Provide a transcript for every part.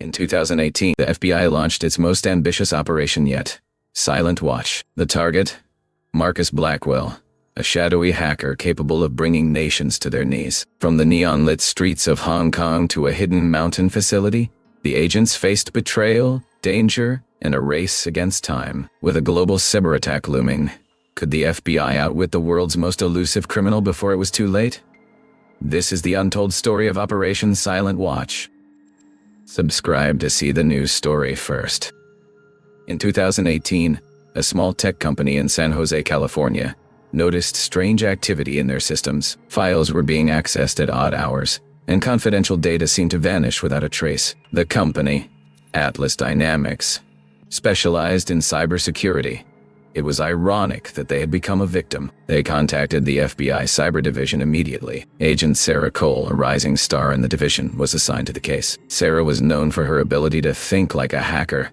In 2018, the FBI launched its most ambitious operation yet, Silent Watch. The target? Marcus Blackwell, a shadowy hacker capable of bringing nations to their knees. From the neon-lit streets of Hong Kong to a hidden mountain facility, the agents faced betrayal, danger, and a race against time. With a global cyberattack looming, could the FBI outwit the world's most elusive criminal before it was too late? This is the untold story of Operation Silent Watch. Subscribe to see the news story first. In 2018, a small tech company in San Jose, California, noticed strange activity in their systems. Files were being accessed at odd hours, and confidential data seemed to vanish without a trace. The company, Atlas Dynamics, specialized in cybersecurity. It was ironic that they had become a victim. They contacted the FBI Cyber Division immediately. Agent Sarah Cole, a rising star in the division, was assigned to the case. Sarah was known for her ability to think like a hacker.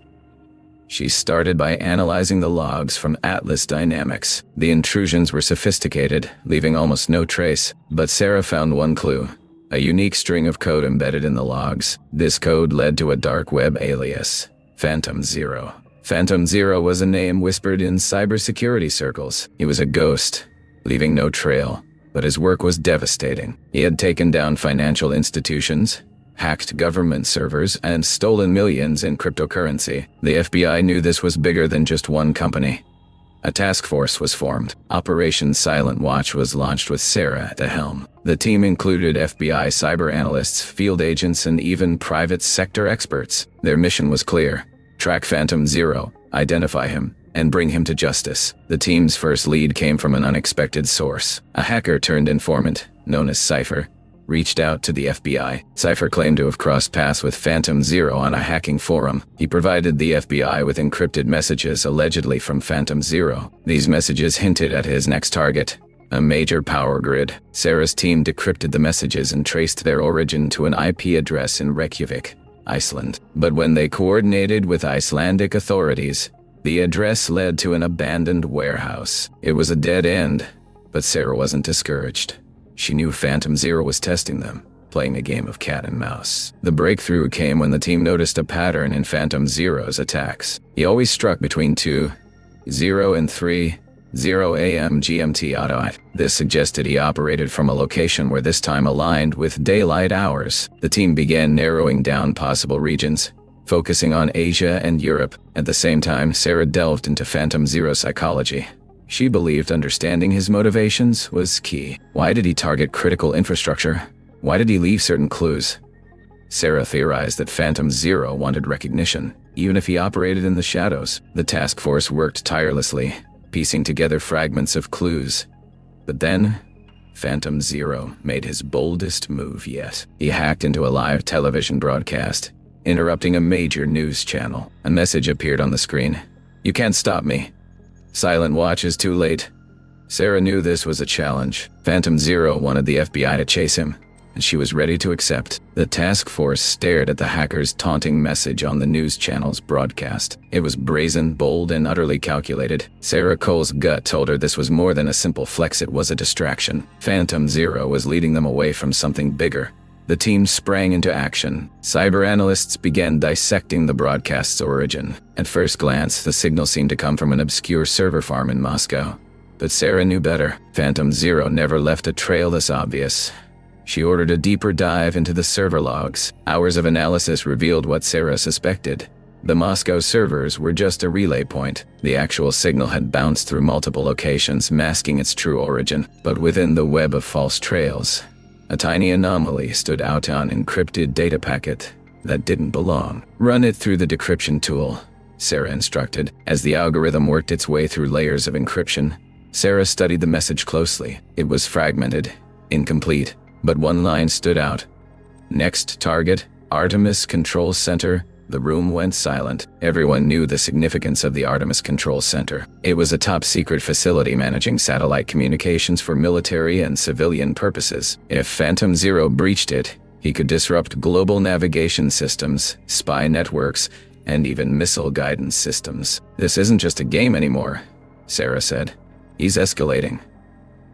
She started by analyzing the logs from Atlas Dynamics. The intrusions were sophisticated, leaving almost no trace, but Sarah found one clue: a unique string of code embedded in the logs. This code led to a dark web alias, Phantom Zero. Phantom Zero was a name whispered in cybersecurity circles. He was a ghost, leaving no trail, but his work was devastating. He had taken down financial institutions, hacked government servers, and stolen millions in cryptocurrency. The FBI knew this was bigger than just one company. A task force was formed. Operation Silent Watch was launched with Sarah at the helm. The team included FBI cyber analysts, field agents, and even private sector experts. Their mission was clear: track Phantom Zero, identify him, and bring him to justice. The team's first lead came from an unexpected source. A hacker turned informant, known as Cypher, reached out to the FBI. Cypher claimed to have crossed paths with Phantom Zero on a hacking forum. He provided the FBI with encrypted messages allegedly from Phantom Zero. These messages hinted at his next target, a major power grid. Sarah's team decrypted the messages and traced their origin to an IP address in Reykjavik, Iceland. But when they coordinated with Icelandic authorities, the address led to an abandoned warehouse. It was a dead end, but Sarah wasn't discouraged. She knew Phantom Zero was testing them, playing a game of cat and mouse. The breakthrough came when the team noticed a pattern in Phantom Zero's attacks. He always struck between 2:0 and 3:0 a.m. GMT auto. This suggested he operated from a location where this time aligned with daylight hours. The team began narrowing down possible regions, focusing on Asia and Europe. At the same time, Sarah delved into Phantom Zero's psychology. She believed understanding his motivations was key. Why did he target critical infrastructure? Why did he leave certain clues? Sarah theorized that Phantom Zero wanted recognition, even if he operated in the shadows. The task force worked tirelessly, piecing together fragments of clues. But then, Phantom Zero made his boldest move yet. He hacked into a live television broadcast, interrupting a major news channel. A message appeared on the screen: "You can't stop me. Silent Watch is too late." Sarah knew this was a challenge. Phantom Zero wanted the FBI to chase him, and she was ready to accept. The task force stared at the hacker's taunting message on the news channel's broadcast. It was brazen, bold, and utterly calculated. Sarah Cole's gut told her this was more than a simple flex, it was a distraction. Phantom Zero was leading them away from something bigger. The team sprang into action. Cyber analysts began dissecting the broadcast's origin. At first glance, the signal seemed to come from an obscure server farm in Moscow. But Sarah knew better. Phantom Zero never left a trail this obvious. She ordered a deeper dive into the server logs. Hours of analysis revealed what Sarah suspected. The Moscow servers were just a relay point. The actual signal had bounced through multiple locations, masking its true origin. But within the web of false trails, a tiny anomaly stood out: on encrypted data packet that didn't belong. "Run it through the decryption tool," Sarah instructed. As the algorithm worked its way through layers of encryption, Sarah studied the message closely. It was fragmented, incomplete, but one line stood out: "Next target, Artemis Control Center." The room went silent. Everyone knew the significance of the Artemis Control Center. It was a top-secret facility managing satellite communications for military and civilian purposes. If Phantom Zero breached it, he could disrupt global navigation systems, spy networks, and even missile guidance systems. "This isn't just a game anymore," Sarah said. "He's escalating."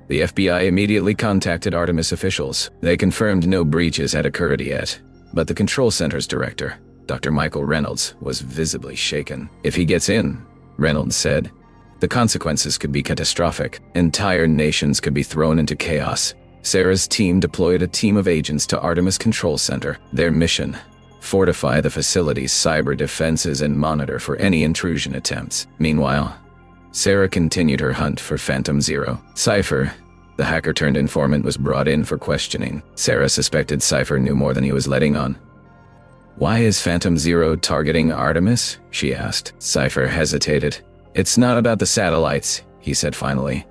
The FBI immediately contacted Artemis officials. They confirmed no breaches had occurred yet, but the control center's director, Dr. Michael Reynolds was visibly shaken. "If he gets in," Reynolds said, "the consequences could be catastrophic. Entire nations could be thrown into chaos." Sarah's team deployed a team of agents to Artemis Control Center. Their mission: fortify the facility's cyber defenses and monitor for any intrusion attempts. Meanwhile, Sarah continued her hunt for Phantom Zero. Cypher, the hacker-turned-informant, was brought in for questioning. Sarah suspected Cypher knew more than he was letting on. "Why is Phantom Zero targeting Artemis?" she asked. Cypher hesitated. "It's not about the satellites," he said finally.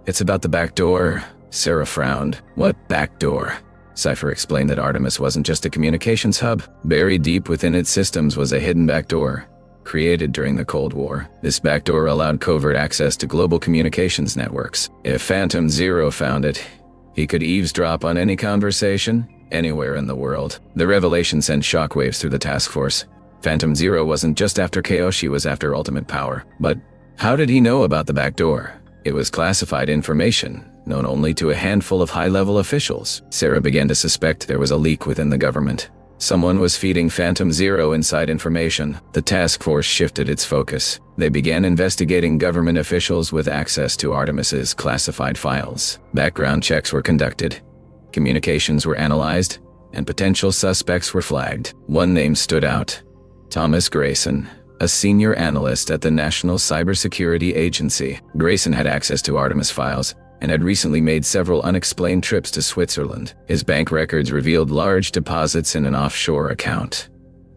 "It's about the back door." Sarah frowned. "What back door?" Cypher explained that Artemis wasn't just a communications hub. Buried deep within its systems was a hidden backdoor, created during the Cold War. This backdoor allowed covert access to global communications networks. If Phantom Zero found it, he could eavesdrop on any conversation, anywhere in the world. The revelation sent shockwaves through the task force. Phantom Zero wasn't just after chaos, she was after ultimate power. But how did he know about the backdoor? It was classified information, known only to a handful of high-level officials. Sarah began to suspect there was a leak within the government. Someone was feeding Phantom Zero inside information. The task force shifted its focus. They began investigating government officials with access to Artemis's classified files. Background checks were conducted, communications were analyzed, and potential suspects were flagged. One name stood out: Thomas Grayson, a senior analyst at the National Cybersecurity Agency. Grayson had access to Artemis files and had recently made several unexplained trips to Switzerland. His bank records revealed large deposits in an offshore account.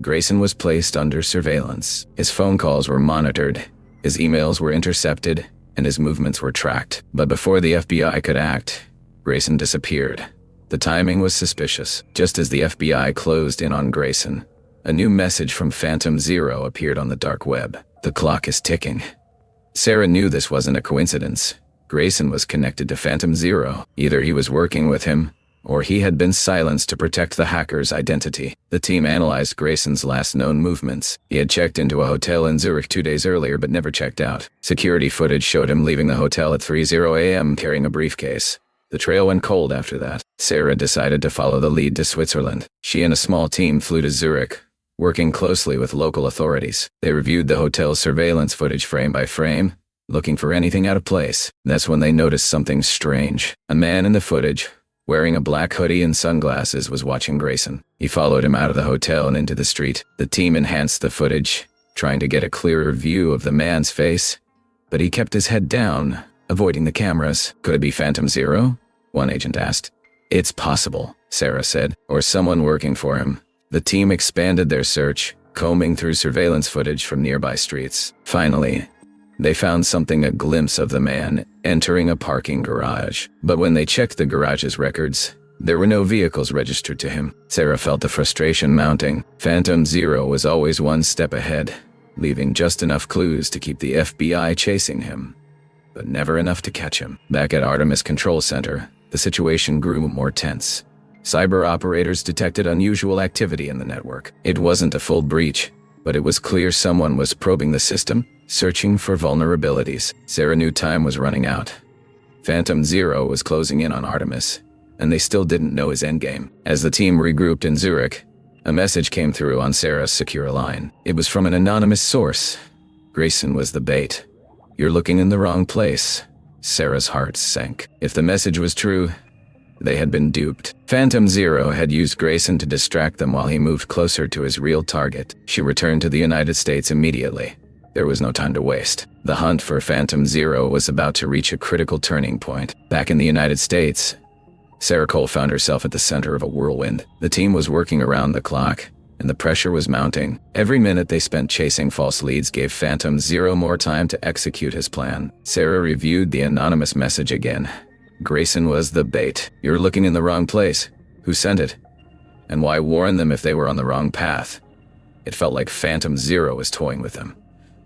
Grayson was placed under surveillance. His phone calls were monitored, his emails were intercepted, and his movements were tracked. But before the FBI could act, Grayson disappeared. The timing was suspicious. Just as the FBI closed in on Grayson, a new message from Phantom Zero appeared on the dark web. "The clock is ticking." Sarah knew this wasn't a coincidence. Grayson was connected to Phantom Zero. Either he was working with him, or he had been silenced to protect the hacker's identity. The team analyzed Grayson's last known movements. He had checked into a hotel in Zurich 2 days earlier but never checked out. Security footage showed him leaving the hotel at 3:00 a.m. carrying a briefcase. The trail went cold after that. Sarah decided to follow the lead to Switzerland. She and a small team flew to Zurich, working closely with local authorities. They reviewed the hotel's surveillance footage frame by frame, looking for anything out of place. That's when they noticed something strange. A man in the footage, wearing a black hoodie and sunglasses, was watching Grayson. He followed him out of the hotel and into the street. The team enhanced the footage, trying to get a clearer view of the man's face, but he kept his head down, avoiding the cameras. "Could it be Phantom Zero?" one agent asked. "It's possible," Sarah said, "or someone working for him." The team expanded their search, combing through surveillance footage from nearby streets. Finally, they found something: a glimpse of the man entering a parking garage. But when they checked the garage's records, there were no vehicles registered to him. Sarah felt the frustration mounting. Phantom Zero was always one step ahead, leaving just enough clues to keep the FBI chasing him, but never enough to catch him. Back at Artemis Control Center, the situation grew more tense. Cyber operators detected unusual activity in the network. It wasn't a full breach, but it was clear someone was probing the system, searching for vulnerabilities. Sarah knew time was running out. Phantom Zero was closing in on Artemis, and they still didn't know his endgame. As the team regrouped in Zurich, a message came through on Sarah's secure line. It was from an anonymous source. "Grayson was the bait. You're looking in the wrong place." Sarah's heart sank. If the message was true, they had been duped. Phantom Zero had used Grayson to distract them while he moved closer to his real target. She returned to the United States immediately. There was no time to waste. The hunt for Phantom Zero was about to reach a critical turning point. Back in the United States, Sarah Cole found herself at the center of a whirlwind. The team was working around the clock, and the pressure was mounting. Every minute they spent chasing false leads gave Phantom Zero more time to execute his plan. Sarah reviewed the anonymous message again. "Grayson was the bait. You're looking in the wrong place. Who sent it? And why warn them if they were on the wrong path?" It felt like Phantom Zero was toying with them,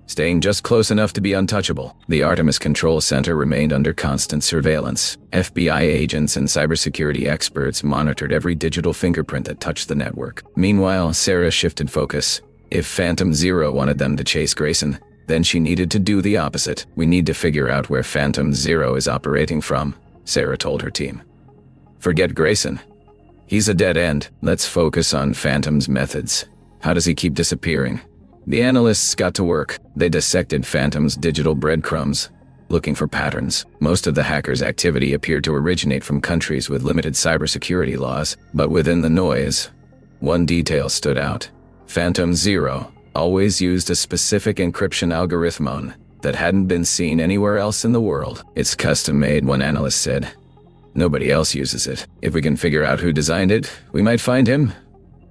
staying just close enough to be untouchable. The Artemis Control Center remained under constant surveillance. FBI agents and cybersecurity experts monitored every digital fingerprint that touched the network. Meanwhile, Sarah shifted focus. If Phantom Zero wanted them to chase Grayson, then she needed to do the opposite. "We need to figure out where Phantom Zero is operating from," Sarah told her team. "Forget Grayson. He's a dead end. Let's focus on Phantom's methods. How does he keep disappearing? The analysts got to work. They dissected Phantom's digital breadcrumbs, looking for patterns. Most of the hacker's activity appeared to originate from countries with limited cybersecurity laws, but within the noise, one detail stood out. Phantom Zero always used a specific encryption algorithm that hadn't been seen anywhere else in the world. It's custom-made, one analyst said. Nobody else uses it. If we can figure out who designed it, we might find him.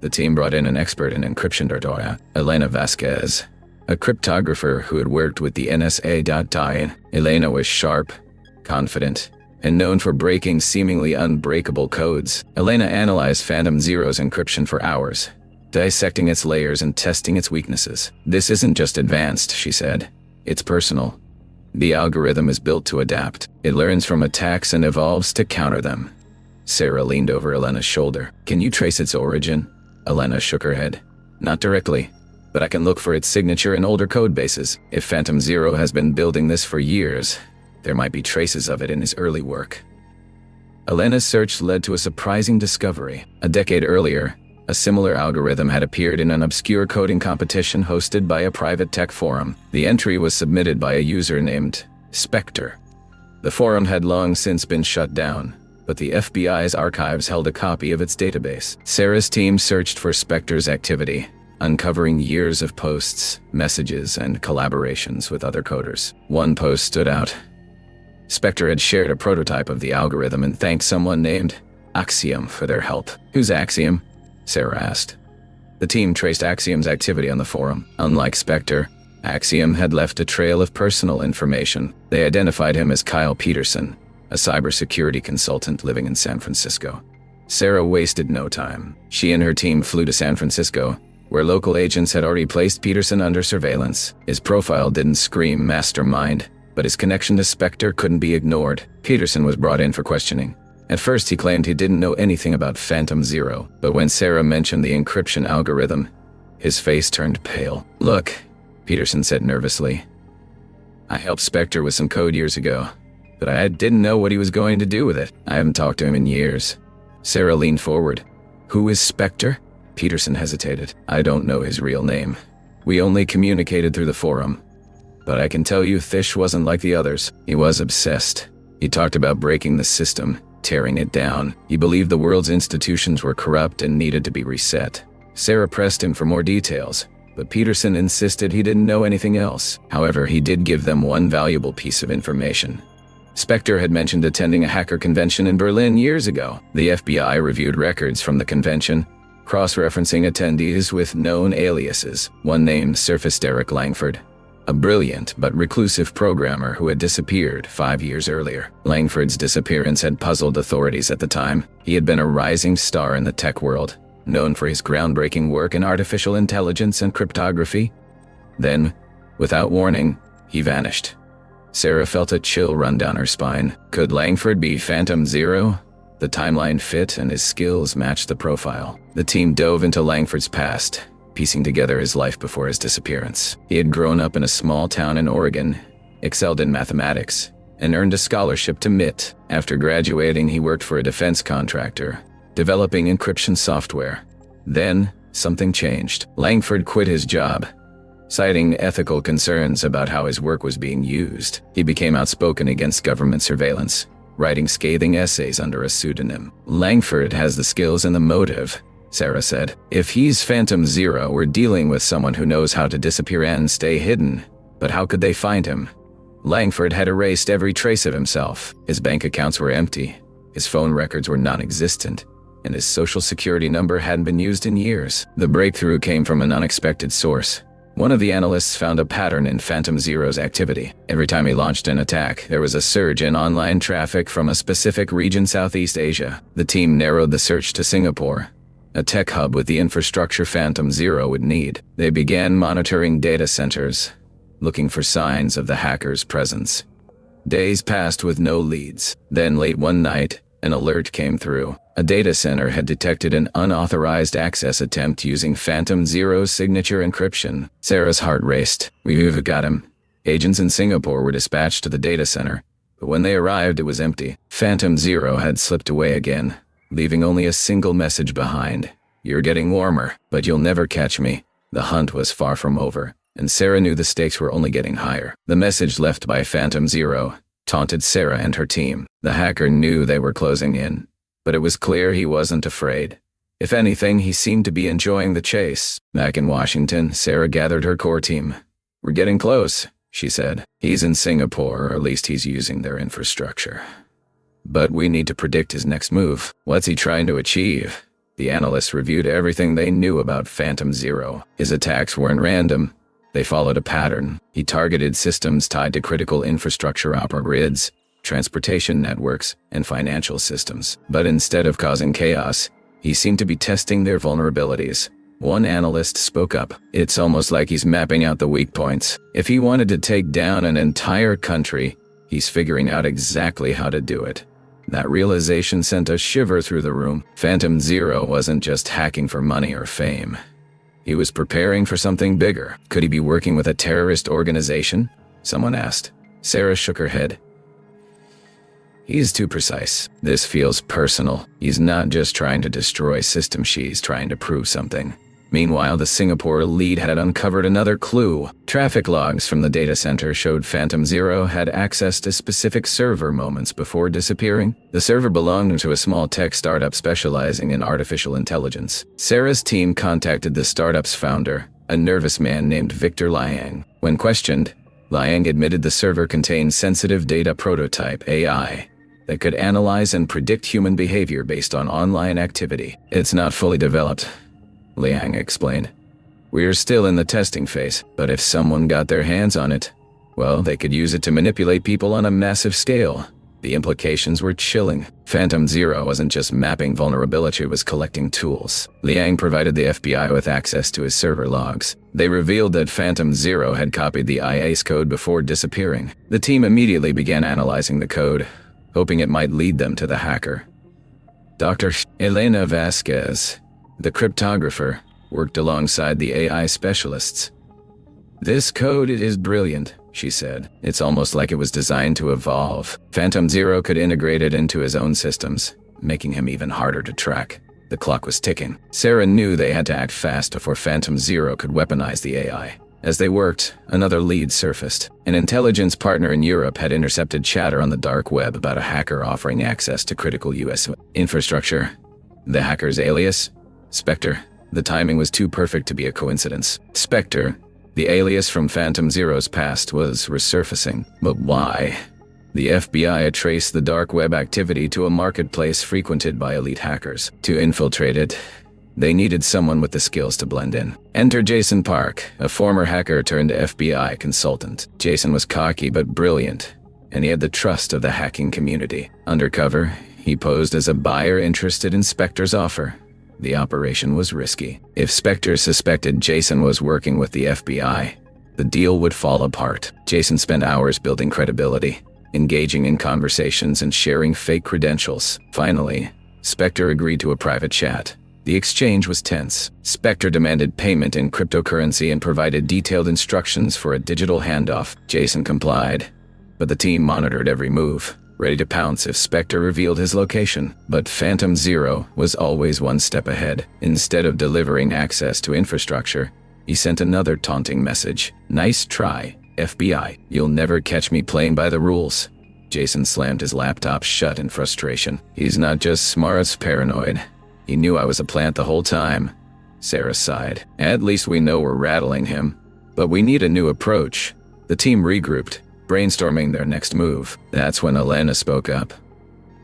The team brought in an expert in encryption, Elena Vasquez, a cryptographer who had worked with the NSA. Elena was sharp, confident, and known for breaking seemingly unbreakable codes. Elena analyzed Phantom Zero's encryption for hours, dissecting its layers and testing its weaknesses. This isn't just advanced, she said. It's personal. The algorithm is built to adapt. It learns from attacks and evolves to counter them. Sarah leaned over Elena's shoulder. Can you trace its origin? Elena shook her head. Not directly, but I can look for its signature in older code bases. If Phantom Zero has been building this for years, there might be traces of it in his early work. Elena's search led to a surprising discovery. A decade earlier, a similar algorithm had appeared in an obscure coding competition hosted by a private tech forum. The entry was submitted by a user named Spectre. The forum had long since been shut down, but the FBI's archives held a copy of its database. Sarah's team searched for Spectre's activity, uncovering years of posts, messages, and collaborations with other coders. One post stood out. Spectre had shared a prototype of the algorithm and thanked someone named Axiom for their help. Who's Axiom? Sarah asked. The team traced Axiom's activity on the forum. Unlike Spectre, Axiom had left a trail of personal information. They identified him as Kyle Peterson, a cybersecurity consultant living in San Francisco. Sarah wasted no time. She and her team flew to San Francisco, where local agents had already placed Peterson under surveillance. His profile didn't scream mastermind, but his connection to Spectre couldn't be ignored. Peterson was brought in for questioning. At first, he claimed he didn't know anything about Phantom Zero, but when Sarah mentioned the encryption algorithm, his face turned pale. Look, Peterson said nervously. I helped Spectre with some code years ago, but I didn't know what he was going to do with it. I haven't talked to him in years. Sarah leaned forward. Who is Spectre? Peterson hesitated. I don't know his real name. We only communicated through the forum. But I can tell you Thish wasn't like the others. He was obsessed. He talked about breaking the system, tearing it down. He believed the world's institutions were corrupt and needed to be reset. Sarah pressed him for more details, but Peterson insisted he didn't know anything else. However, he did give them one valuable piece of information. Spectre had mentioned attending a hacker convention in Berlin years ago. The FBI reviewed records from the convention, cross-referencing attendees with known aliases. One named Surface Derek Langford, a brilliant but reclusive programmer who had disappeared 5 years earlier. Langford's disappearance had puzzled authorities at the time. He had been a rising star in the tech world, known for his groundbreaking work in artificial intelligence and cryptography. Then, without warning, he vanished. Sarah felt a chill run down her spine. Could Langford be Phantom Zero? The timeline fit and his skills matched the profile. The team dove into Langford's past, piecing together his life before his disappearance. He had grown up in a small town in Oregon, excelled in mathematics, and earned a scholarship to MIT. After graduating, he worked for a defense contractor, developing encryption software. Then, something changed. Langford quit his job, citing ethical concerns about how his work was being used. He became outspoken against government surveillance, writing scathing essays under a pseudonym. Langford has the skills and the motive, Sarah said. If he's Phantom Zero, we're dealing with someone who knows how to disappear and stay hidden. But how could they find him? Langford had erased every trace of himself. His bank accounts were empty, his phone records were non-existent, and his social security number hadn't been used in years. The breakthrough came from an unexpected source. One of the analysts found a pattern in Phantom Zero's activity. Every time he launched an attack, there was a surge in online traffic from a specific region, Southeast Asia. The team narrowed the search to Singapore, a tech hub with the infrastructure Phantom Zero would need. They began monitoring data centers, looking for signs of the hacker's presence. Days passed with no leads. Then late one night, an alert came through. A data center had detected an unauthorized access attempt using Phantom Zero's signature encryption. Sarah's heart raced. We've got him. Agents in Singapore were dispatched to the data center, but when they arrived, it was empty. Phantom Zero had slipped away again, leaving only a single message behind. You're getting warmer, but you'll never catch me. The hunt was far from over, and Sarah knew the stakes were only getting higher. The message left by Phantom Zero taunted Sarah and her team. The hacker knew they were closing in, but it was clear he wasn't afraid. If anything, he seemed to be enjoying the chase. Back in Washington, Sarah gathered her core team. "We're getting close," she said. "He's in Singapore, or at least he's using their infrastructure. But we need to predict his next move. What's he trying to achieve?" The analysts reviewed everything they knew about Phantom Zero. His attacks weren't random. They followed a pattern. He targeted systems tied to critical infrastructure grids, transportation networks, and financial systems. But instead of causing chaos, he seemed to be testing their vulnerabilities. One analyst spoke up. "It's almost like he's mapping out the weak points. If he wanted to take down an entire country, he's figuring out exactly how to do it." That realization sent a shiver through the room. Phantom Zero wasn't just hacking for money or fame. He was preparing for something bigger. Could he be working with a terrorist organization? Someone asked. Sarah shook her head. "He's too precise. This feels personal. He's not just trying to destroy systems, she's trying to prove something." Meanwhile, the Singapore lead had uncovered another clue. Traffic logs from the data center showed Phantom Zero had access to specific server moments before disappearing. The server belonged to a small tech startup specializing in artificial intelligence. Sarah's team contacted the startup's founder, a nervous man named Victor Liang. When questioned, Liang admitted the server contained sensitive data prototype AI that could analyze and predict human behavior based on online activity. "It's not fully developed," Liang explained. "We're still in the testing phase, but if someone got their hands on it, well, they could use it to manipulate people on a massive scale." The implications were chilling. Phantom Zero wasn't just mapping vulnerability, it was collecting tools. Liang provided the FBI with access to his server logs. They revealed that Phantom Zero had copied the IA's code before disappearing. The team immediately began analyzing the code, hoping it might lead them to the hacker. Dr. Elena Vasquez, the cryptographer, worked alongside the AI specialists. "This code is brilliant," she said. "It's almost like it was designed to evolve." Phantom Zero could integrate it into his own systems, making him even harder to track. The clock was ticking. Sarah knew they had to act fast before Phantom Zero could weaponize the AI. As they worked, another lead surfaced. An intelligence partner in Europe had intercepted chatter on the dark web about a hacker offering access to critical US infrastructure. The hacker's alias? Spectre. The timing was too perfect to be a coincidence. Spectre, the alias from Phantom Zero's past, was resurfacing. But why? The FBI had traced the dark web activity to a marketplace frequented by elite hackers. To infiltrate it, they needed someone with the skills to blend in. Enter Jason Park, a former hacker turned FBI consultant. Jason was cocky but brilliant, and he had the trust of the hacking community. Undercover, he posed as a buyer interested in Spectre's offer. The operation was risky. If Spectre suspected Jason was working with the FBI, the deal would fall apart. Jason spent hours building credibility, engaging in conversations and sharing fake credentials. Finally, Spectre agreed to a private chat. The exchange was tense. Spectre demanded payment in cryptocurrency and provided detailed instructions for a digital handoff. Jason complied, but the team monitored every move, ready to pounce if Spectre revealed his location. But Phantom Zero was always one step ahead. Instead of delivering access to infrastructure, he sent another taunting message. "Nice try, FBI. You'll never catch me playing by the rules." Jason slammed his laptop shut in frustration. "He's not just smart, he's paranoid. He knew I was a plant the whole time." Sarah sighed. "At least we know we're rattling him. But we need a new approach." The team regrouped, brainstorming their next move. That's when Elena spoke up.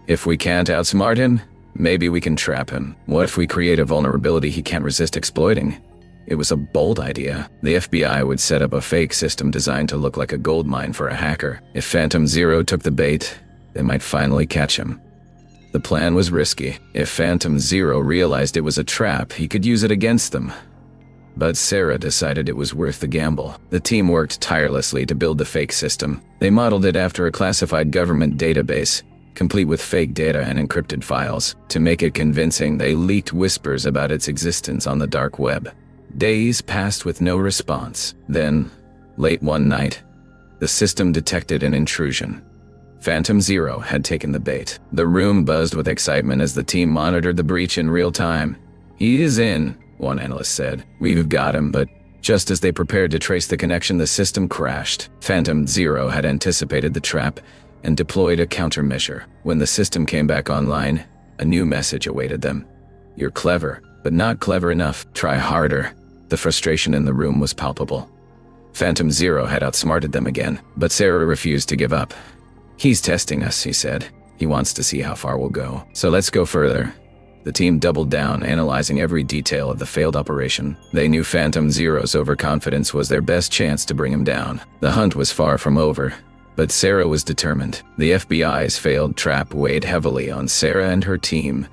"If we can't outsmart him, maybe we can trap him. What if we create a vulnerability he can't resist exploiting?" It was a bold idea. The FBI would set up a fake system designed to look like a goldmine for a hacker. If Phantom Zero took the bait, they might finally catch him. The plan was risky. If Phantom Zero realized it was a trap, he could use it against them. But Sarah decided it was worth the gamble. The team worked tirelessly to build the fake system. They modeled it after a classified government database, complete with fake data and encrypted files. To make it convincing, they leaked whispers about its existence on the dark web. Days passed with no response. Then, late one night, the system detected an intrusion. Phantom Zero had taken the bait. The room buzzed with excitement as the team monitored the breach in real time. "He is in," one analyst said. "We've got him," but just as they prepared to trace the connection, the system crashed. Phantom Zero had anticipated the trap and deployed a countermeasure. When the system came back online, a new message awaited them. "You're clever, but not clever enough. Try harder." The frustration in the room was palpable. Phantom Zero had outsmarted them again, but Sarah refused to give up. "He's testing us," he said. "He wants to see how far we'll go. So let's go further." The team doubled down, analyzing every detail of the failed operation. They knew Phantom Zero's overconfidence was their best chance to bring him down. The hunt was far from over, but Sarah was determined. The FBI's failed trap weighed heavily on Sarah and her team,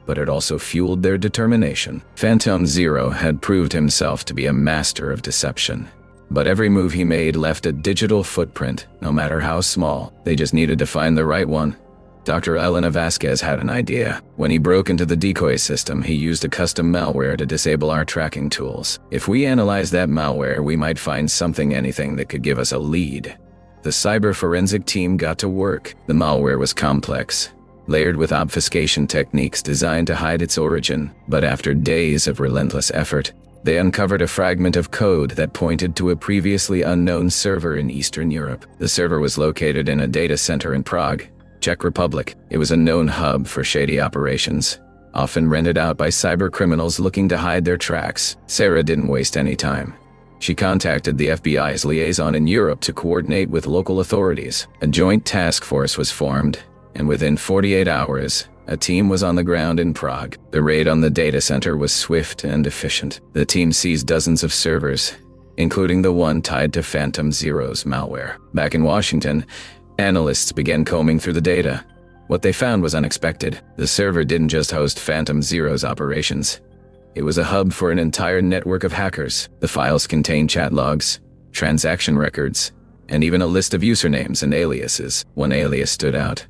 but it also fueled their determination. Phantom Zero had proved himself to be a master of deception, but every move he made left a digital footprint, no matter how small. They just needed to find the right one. Dr. Elena Vasquez had an idea. When he broke into the decoy system, he used a custom malware to disable our tracking tools. If we analyze that malware, we might find anything that could give us a lead. The cyber forensic team got to work. The malware was complex, layered with obfuscation techniques designed to hide its origin. But after days of relentless effort, they uncovered a fragment of code that pointed to a previously unknown server in Eastern Europe. The server was located in a data center in Prague, Czech Republic. It was a known hub for shady operations, often rented out by cyber criminals looking to hide their tracks. Sarah didn't waste any time. She contacted the FBI's liaison in Europe to coordinate with local authorities. A joint task force was formed, and within 48 hours, a team was on the ground in Prague. The raid on the data center was swift and efficient. The team seized dozens of servers, including the one tied to Phantom Zero's malware. Back in Washington, analysts began combing through the data. What they found was unexpected. The server didn't just host Phantom Zero's operations. It was a hub for an entire network of hackers. The files contained chat logs, transaction records, and even a list of usernames and aliases. One alias stood out: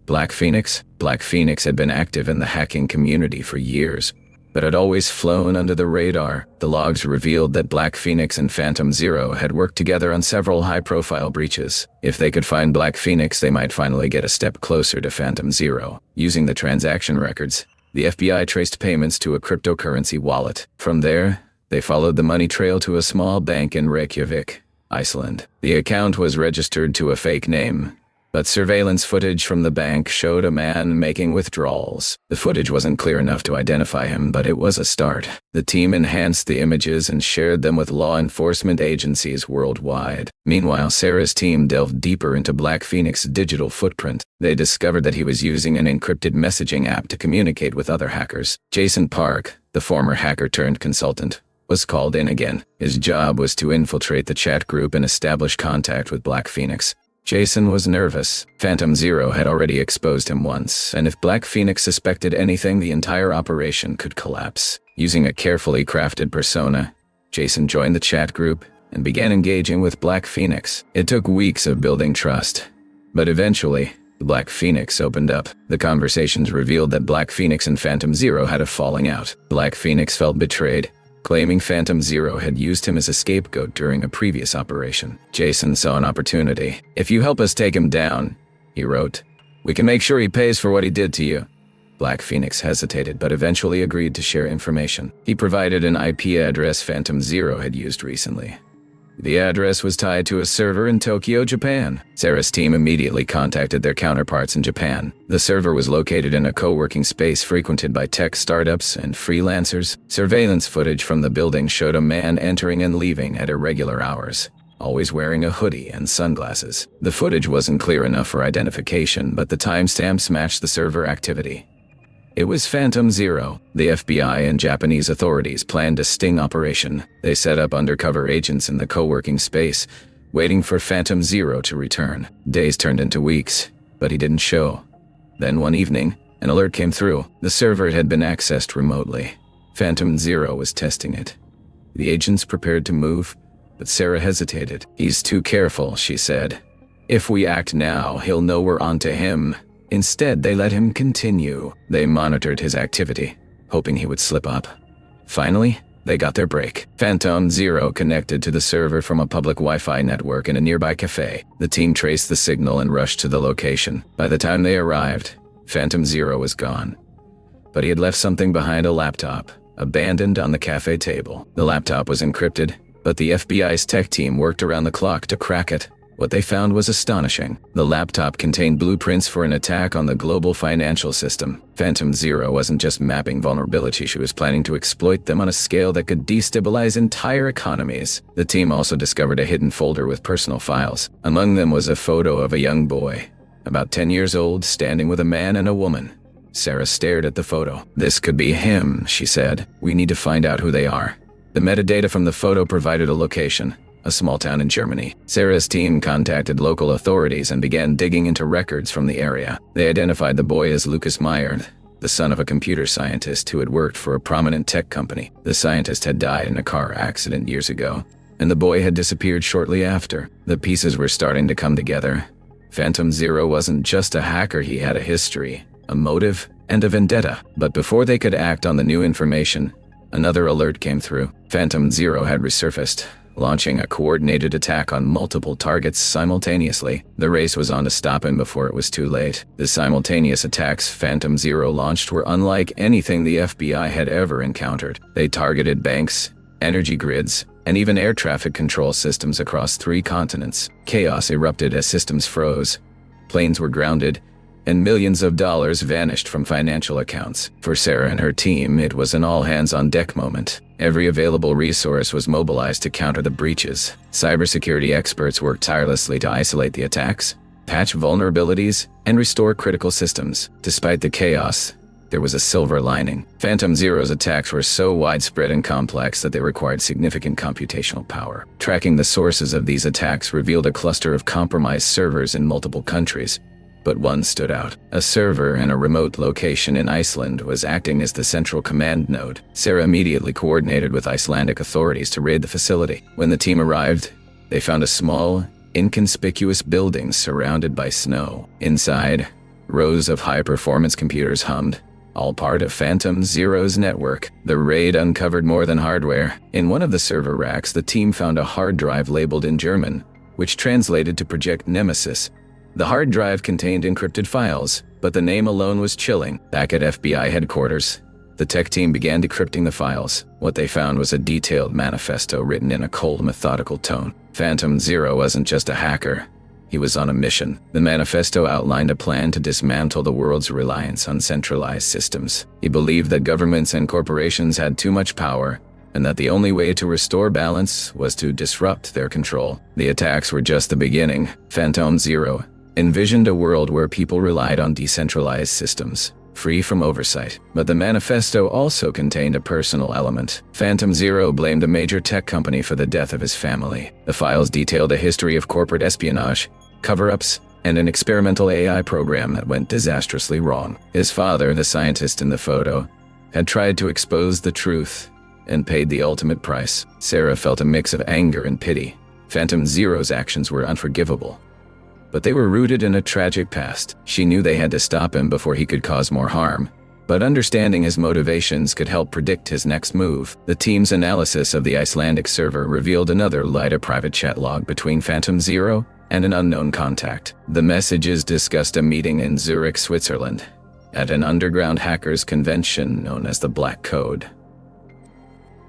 Black Phoenix. Black Phoenix had been active in the hacking community for years, but had always flown under the radar. The logs revealed that Black Phoenix and Phantom Zero had worked together on several high-profile breaches. If they could find Black Phoenix, they might finally get a step closer to Phantom Zero. Using the transaction records, the FBI traced payments to a cryptocurrency wallet. From there, they followed the money trail to a small bank in Reykjavik, Iceland. The account was registered to a fake name, but surveillance footage from the bank showed a man making withdrawals. The footage wasn't clear enough to identify him, but it was a start. The team enhanced the images and shared them with law enforcement agencies worldwide. Meanwhile, Sarah's team delved deeper into Black Phoenix's digital footprint. They discovered that he was using an encrypted messaging app to communicate with other hackers. Jason Park, the former hacker-turned-consultant, was called in again. His job was to infiltrate the chat group and establish contact with Black Phoenix. Jason was nervous. Phantom Zero had already exposed him once, and if Black Phoenix suspected anything, the entire operation could collapse. Using a carefully crafted persona, Jason joined the chat group and began engaging with Black Phoenix. It took weeks of building trust, but eventually, Black Phoenix opened up. The conversations revealed that Black Phoenix and Phantom Zero had a falling out. Black Phoenix felt betrayed, claiming Phantom Zero had used him as a scapegoat during a previous operation. Jason saw an opportunity. "If you help us take him down," he wrote, "we can make sure he pays for what he did to you." Black Phoenix hesitated, but eventually agreed to share information. He provided an IP address Phantom Zero had used recently. The address was tied to a server in Tokyo, Japan. Sarah's team immediately contacted their counterparts in Japan. The server was located in a co-working space frequented by tech startups and freelancers. Surveillance footage from the building showed a man entering and leaving at irregular hours, always wearing a hoodie and sunglasses. The footage wasn't clear enough for identification, but the timestamps matched the server activity. It was Phantom Zero. The FBI and Japanese authorities planned a sting operation. They set up undercover agents in the co-working space, waiting for Phantom Zero to return. Days turned into weeks, but he didn't show. Then one evening, an alert came through. The server had been accessed remotely. Phantom Zero was testing it. The agents prepared to move, but Sarah hesitated. "He's too careful," she said. "If we act now, he'll know we're onto him." Instead, they let him continue. They monitored his activity, hoping he would slip up. Finally, they got their break. Phantom Zero connected to the server from a public Wi-Fi network in a nearby cafe. The team traced the signal and rushed to the location. By the time they arrived, Phantom Zero was gone. but he had left something behind: a laptop, abandoned on the cafe table. The laptop was encrypted, but the FBI's tech team worked around the clock to crack it. What they found was astonishing. The laptop contained blueprints for an attack on the global financial system. Phantom Zero wasn't just mapping vulnerabilities, she was planning to exploit them on a scale that could destabilize entire economies. The team also discovered a hidden folder with personal files. Among them was a photo of a young boy, about 10 years old, standing with a man and a woman. Sarah stared at the photo. "This could be him," she said. "We need to find out who they are." The metadata from the photo provided a location: a small town in Germany. Sarah's team contacted local authorities and began digging into records from the area. They identified the boy as Lucas Meyer, the son of a computer scientist who had worked for a prominent tech company. The scientist had died in a car accident years ago, and the boy had disappeared shortly after. The pieces were starting to come together. Phantom Zero wasn't just a hacker, he had a history, a motive, and a vendetta. But before they could act on the new information, another alert came through. Phantom Zero had resurfaced, launching a coordinated attack on multiple targets simultaneously. The race was on to stop him before it was too late. The simultaneous attacks Phantom Zero launched were unlike anything the FBI had ever encountered. They targeted banks, energy grids, and even air traffic control systems across 3 continents. Chaos erupted as systems froze, planes were grounded, and millions of dollars vanished from financial accounts. For Sarah and her team, it was an all-hands-on-deck moment. Every available resource was mobilized to counter the breaches. Cybersecurity experts worked tirelessly to isolate the attacks, patch vulnerabilities, and restore critical systems. Despite the chaos, there was a silver lining. Phantom Zero's attacks were so widespread and complex that they required significant computational power. Tracking the sources of these attacks revealed a cluster of compromised servers in multiple countries. But one stood out. A server in a remote location in Iceland was acting as the central command node. Sarah immediately coordinated with Icelandic authorities to raid the facility. When the team arrived, they found a small, inconspicuous building surrounded by snow. Inside, rows of high-performance computers hummed, all part of Phantom Zero's network. The raid uncovered more than hardware. In one of the server racks, the team found a hard drive labeled in German, which translated to Project Nemesis. The hard drive contained encrypted files, but the name alone was chilling. Back at FBI headquarters, the tech team began decrypting the files. What they found was a detailed manifesto written in a cold, methodical tone. Phantom Zero wasn't just a hacker. He was on a mission. The manifesto outlined a plan to dismantle the world's reliance on centralized systems. He believed that governments and corporations had too much power, and that the only way to restore balance was to disrupt their control. The attacks were just the beginning. Phantom Zero envisioned a world where people relied on decentralized systems, free from oversight. But the manifesto also contained a personal element. Phantom Zero blamed a major tech company for the death of his family. The files detailed a history of corporate espionage, cover-ups, and an experimental AI program that went disastrously wrong. His father, the scientist in the photo, had tried to expose the truth and paid the ultimate price. Sarah felt a mix of anger and pity. Phantom Zero's actions were unforgivable, but they were rooted in a tragic past. She knew they had to stop him before he could cause more harm, but understanding his motivations could help predict his next move. The team's analysis of the Icelandic server revealed another lie: a private chat log between Phantom Zero and an unknown contact. The messages discussed a meeting in Zurich, Switzerland, at an underground hackers convention known as the Black Code.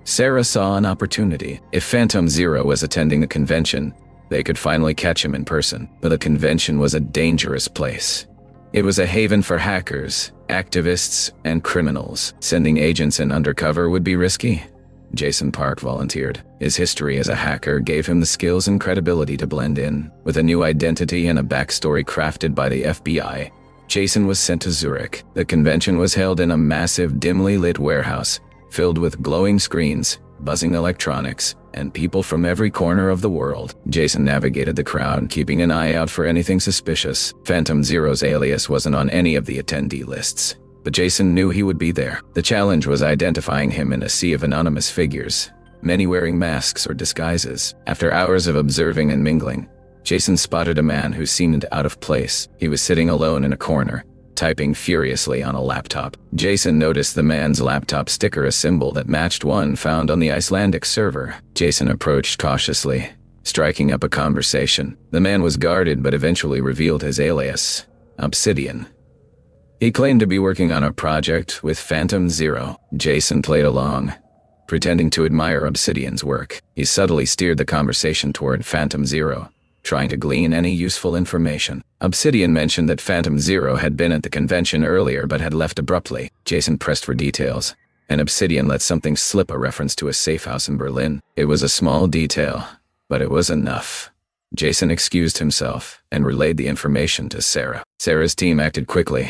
Sarah saw an opportunity. If Phantom Zero was attending the convention, they could finally catch him in person. But the convention was a dangerous place. It was a haven for hackers, activists, and criminals. Sending agents in undercover would be risky. Jason Park volunteered. His history as a hacker gave him the skills and credibility to blend in. With a new identity and a backstory crafted by the FBI, Jason was sent to Zurich. The convention was held in a massive, dimly lit warehouse, filled with glowing screens, buzzing electronics, and people from every corner of the world. Jason navigated the crowd, keeping an eye out for anything suspicious. Phantom Zero's alias wasn't on any of the attendee lists, but Jason knew he would be there. The challenge was identifying him in a sea of anonymous figures, many wearing masks or disguises. After hours of observing and mingling, Jason spotted a man who seemed out of place. He was sitting alone in a corner, typing furiously on a laptop. Jason noticed the man's laptop sticker, a symbol that matched one found on the Icelandic server. Jason approached cautiously, striking up a conversation. The man was guarded but eventually revealed his alias: Obsidian. He claimed to be working on a project with Phantom Zero. Jason played along, pretending to admire Obsidian's work. He subtly steered the conversation toward Phantom Zero, trying to glean any useful information. Obsidian mentioned that Phantom Zero had been at the convention earlier but had left abruptly. Jason pressed for details, and Obsidian let something slip, a reference to a safe house in Berlin. It was a small detail, but it was enough. Jason excused himself and relayed the information to Sarah. Sarah's team acted quickly.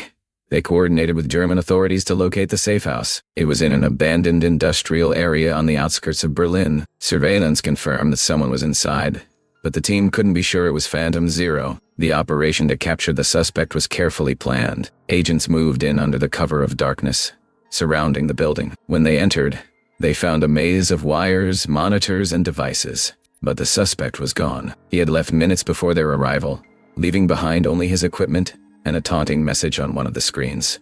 They coordinated with German authorities to locate the safe house. It was in an abandoned industrial area on the outskirts of Berlin. Surveillance confirmed that someone was inside, but the team couldn't be sure it was Phantom Zero. The operation to capture the suspect was carefully planned. Agents moved in under the cover of darkness, surrounding the building. When they entered, they found a maze of wires, monitors, and devices. But the suspect was gone. He had left minutes before their arrival, leaving behind only his equipment and a taunting message on one of the screens.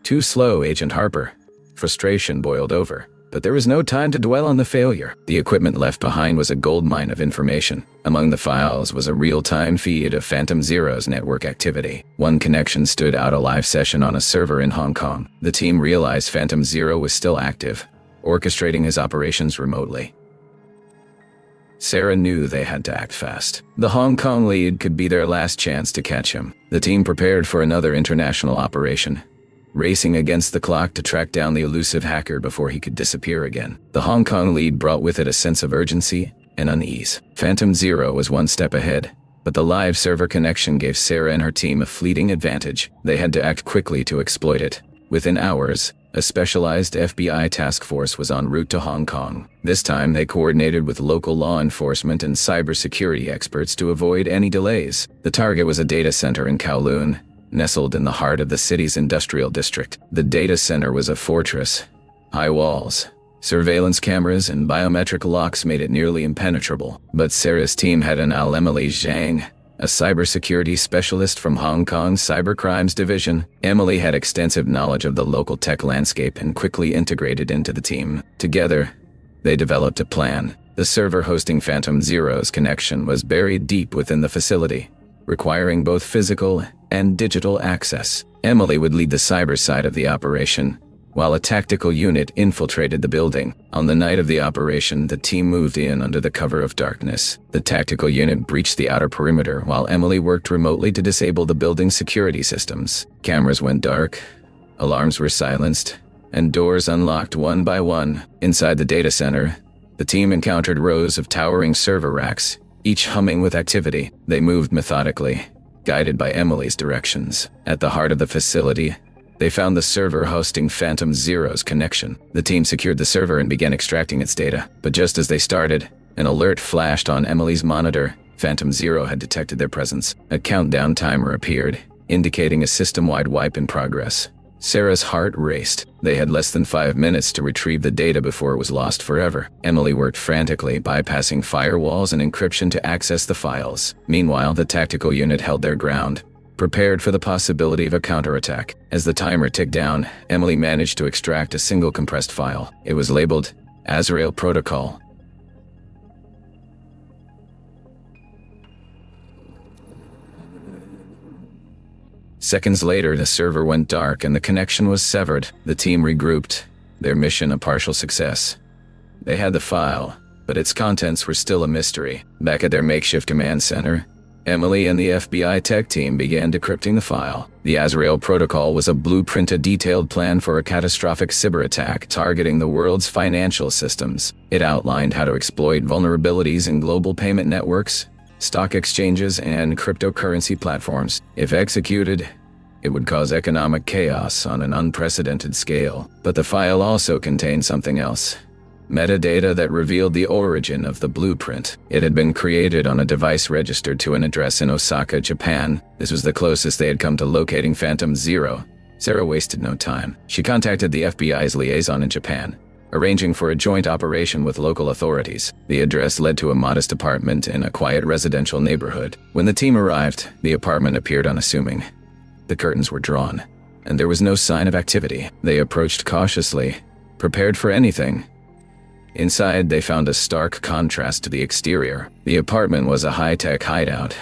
"Too slow, Agent Harper." Frustration boiled over, but there was no time to dwell on the failure. The equipment left behind was a goldmine of information. Among the files was a real-time feed of Phantom Zero's network activity. One connection stood out, a live session on a server in Hong Kong. The team realized Phantom Zero was still active, orchestrating his operations remotely. Sarah knew they had to act fast. The Hong Kong lead could be their last chance to catch him. The team prepared for another international operation, racing against the clock to track down the elusive hacker before he could disappear again. The Hong Kong lead brought with it a sense of urgency and unease. Phantom Zero was one step ahead, but the live server connection gave Sarah and her team a fleeting advantage. They had to act quickly to exploit it. Within hours, a specialized FBI task force was en route to Hong Kong. This time, they coordinated with local law enforcement and cybersecurity experts to avoid any delays. The target was a data center in Kowloon, nestled in the heart of the city's industrial district. The data center was a fortress. High walls, surveillance cameras, and biometric locks made it nearly impenetrable. But Sarah's team had an Emily Zhang, a cybersecurity specialist from Hong Kong's Cybercrimes Division. Emily had extensive knowledge of the local tech landscape and quickly integrated into the team. Together, they developed a plan. The server hosting Phantom Zero's connection was buried deep within the facility, requiring both physical and digital access. Emily would lead the cyber side of the operation, while a tactical unit infiltrated the building. On the night of the operation, the team moved in under the cover of darkness. The tactical unit breached the outer perimeter while Emily worked remotely to disable the building's security systems. Cameras went dark, alarms were silenced, and doors unlocked one by one. Inside the data center, the team encountered rows of towering server racks, each humming with activity. They moved methodically, guided by Emily's directions. At the heart of the facility, they found the server hosting Phantom Zero's connection. The team secured the server and began extracting its data. But just as they started, an alert flashed on Emily's monitor. Phantom Zero had detected their presence. A countdown timer appeared, indicating a system-wide wipe in progress. Sarah's heart raced. They had less than 5 minutes to retrieve the data before it was lost forever. Emily worked frantically, bypassing firewalls and encryption to access the files. Meanwhile, the tactical unit held their ground, prepared for the possibility of a counterattack. As the timer ticked down, Emily managed to extract a single compressed file. It was labeled Azrael Protocol. Seconds later, the server went dark and the connection was severed. The team regrouped, their mission a partial success. They had the file, but its contents were still a mystery. Back at their makeshift command center, Emily and the FBI tech team began decrypting the file. The Azrael Protocol was a blueprint, a detailed plan for a catastrophic cyberattack targeting the world's financial systems. It outlined how to exploit vulnerabilities in global payment networks, stock exchanges, and cryptocurrency platforms. If executed, it would cause economic chaos on an unprecedented scale. But the file also contained something else. Metadata that revealed the origin of the blueprint. It had been created on a device registered to an address in Osaka, Japan. This was the closest they had come to locating Phantom Zero. Sarah wasted no time. She contacted the FBI's liaison in Japan, arranging for a joint operation with local authorities. The address led to a modest apartment in a quiet residential neighborhood. When the team arrived, the apartment appeared unassuming. The curtains were drawn, and there was no sign of activity. They approached cautiously, prepared for anything. Inside, they found a stark contrast to the exterior. The apartment was a high-tech hideout,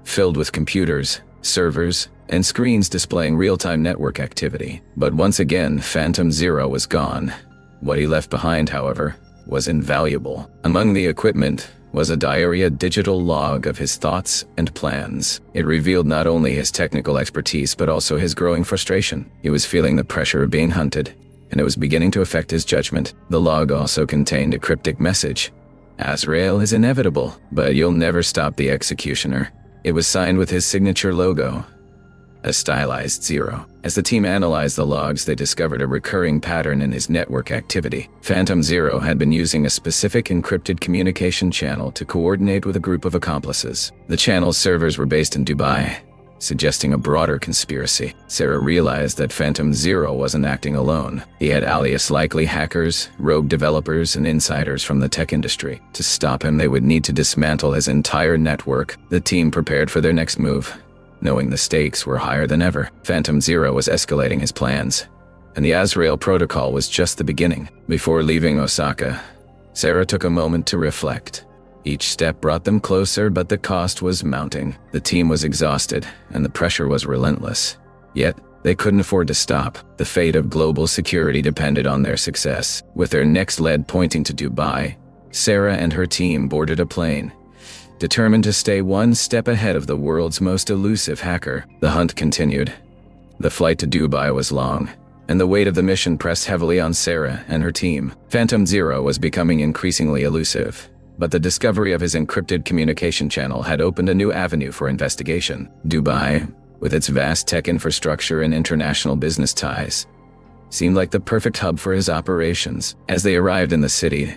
filled with computers, servers, and screens displaying real-time network activity. But once again, Phantom Zero was gone. What he left behind, however, was invaluable. Among the equipment was a diary, a digital log of his thoughts and plans. It revealed not only his technical expertise but also his growing frustration. He was feeling the pressure of being hunted, and it was beginning to affect his judgment. The log also contained a cryptic message. "Azrael is inevitable, but you'll never stop the executioner." It was signed with his signature logo, a stylized zero. As the team analyzed the logs, they discovered a recurring pattern in his network activity. Phantom Zero had been using a specific encrypted communication channel to coordinate with a group of accomplices. The channel's servers were based in Dubai, suggesting a broader conspiracy. Sarah realized that Phantom Zero wasn't acting alone. He had alias likely hackers, rogue developers, and insiders from the tech industry. To stop him, they would need to dismantle his entire network. The team prepared for their next move, knowing the stakes were higher than ever. Phantom Zero was escalating his plans, and the Azrael protocol was just the beginning. Before leaving Osaka, Sarah took a moment to reflect. Each step brought them closer, but the cost was mounting. The team was exhausted, and the pressure was relentless. Yet, they couldn't afford to stop. The fate of global security depended on their success. With their next lead pointing to Dubai, Sarah and her team boarded a plane, determined to stay one step ahead of the world's most elusive hacker. The hunt continued. The flight to Dubai was long, and the weight of the mission pressed heavily on Sarah and her team. Phantom Zero was becoming increasingly elusive, but the discovery of his encrypted communication channel had opened a new avenue for investigation. Dubai, with its vast tech infrastructure and international business ties, seemed like the perfect hub for his operations. As they arrived in the city,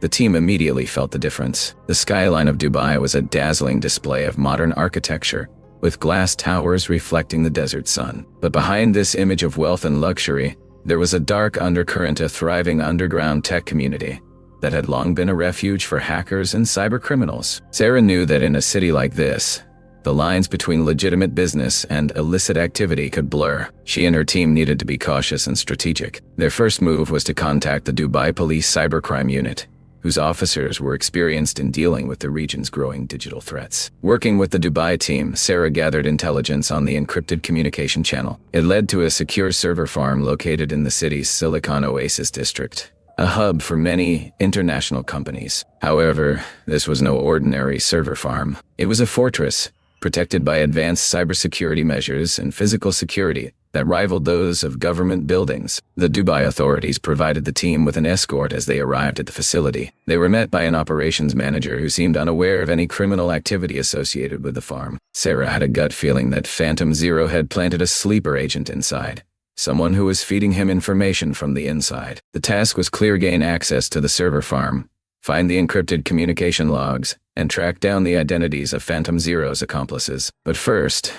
the team immediately felt the difference. The skyline of Dubai was a dazzling display of modern architecture, with glass towers reflecting the desert sun. But behind this image of wealth and luxury, there was a dark undercurrent, a thriving underground tech community that had long been a refuge for hackers and cybercriminals. Sarah knew that in a city like this, the lines between legitimate business and illicit activity could blur. She and her team needed to be cautious and strategic. Their first move was to contact the Dubai Police Cybercrime Unit, whose officers were experienced in dealing with the region's growing digital threats. Working with the Dubai team, Sarah gathered intelligence on the encrypted communication channel. It led to a secure server farm located in the city's Silicon Oasis district, a hub for many international companies. However, this was no ordinary server farm. It was a fortress, protected by advanced cybersecurity measures and physical security that rivaled those of government buildings. The Dubai authorities provided the team with an escort as they arrived at the facility. They were met by an operations manager who seemed unaware of any criminal activity associated with the farm. Sarah had a gut feeling that Phantom Zero had planted a sleeper agent inside, someone who was feeding him information from the inside. The task was clear: gain access to the server farm, find the encrypted communication logs, and track down the identities of Phantom Zero's accomplices. But first,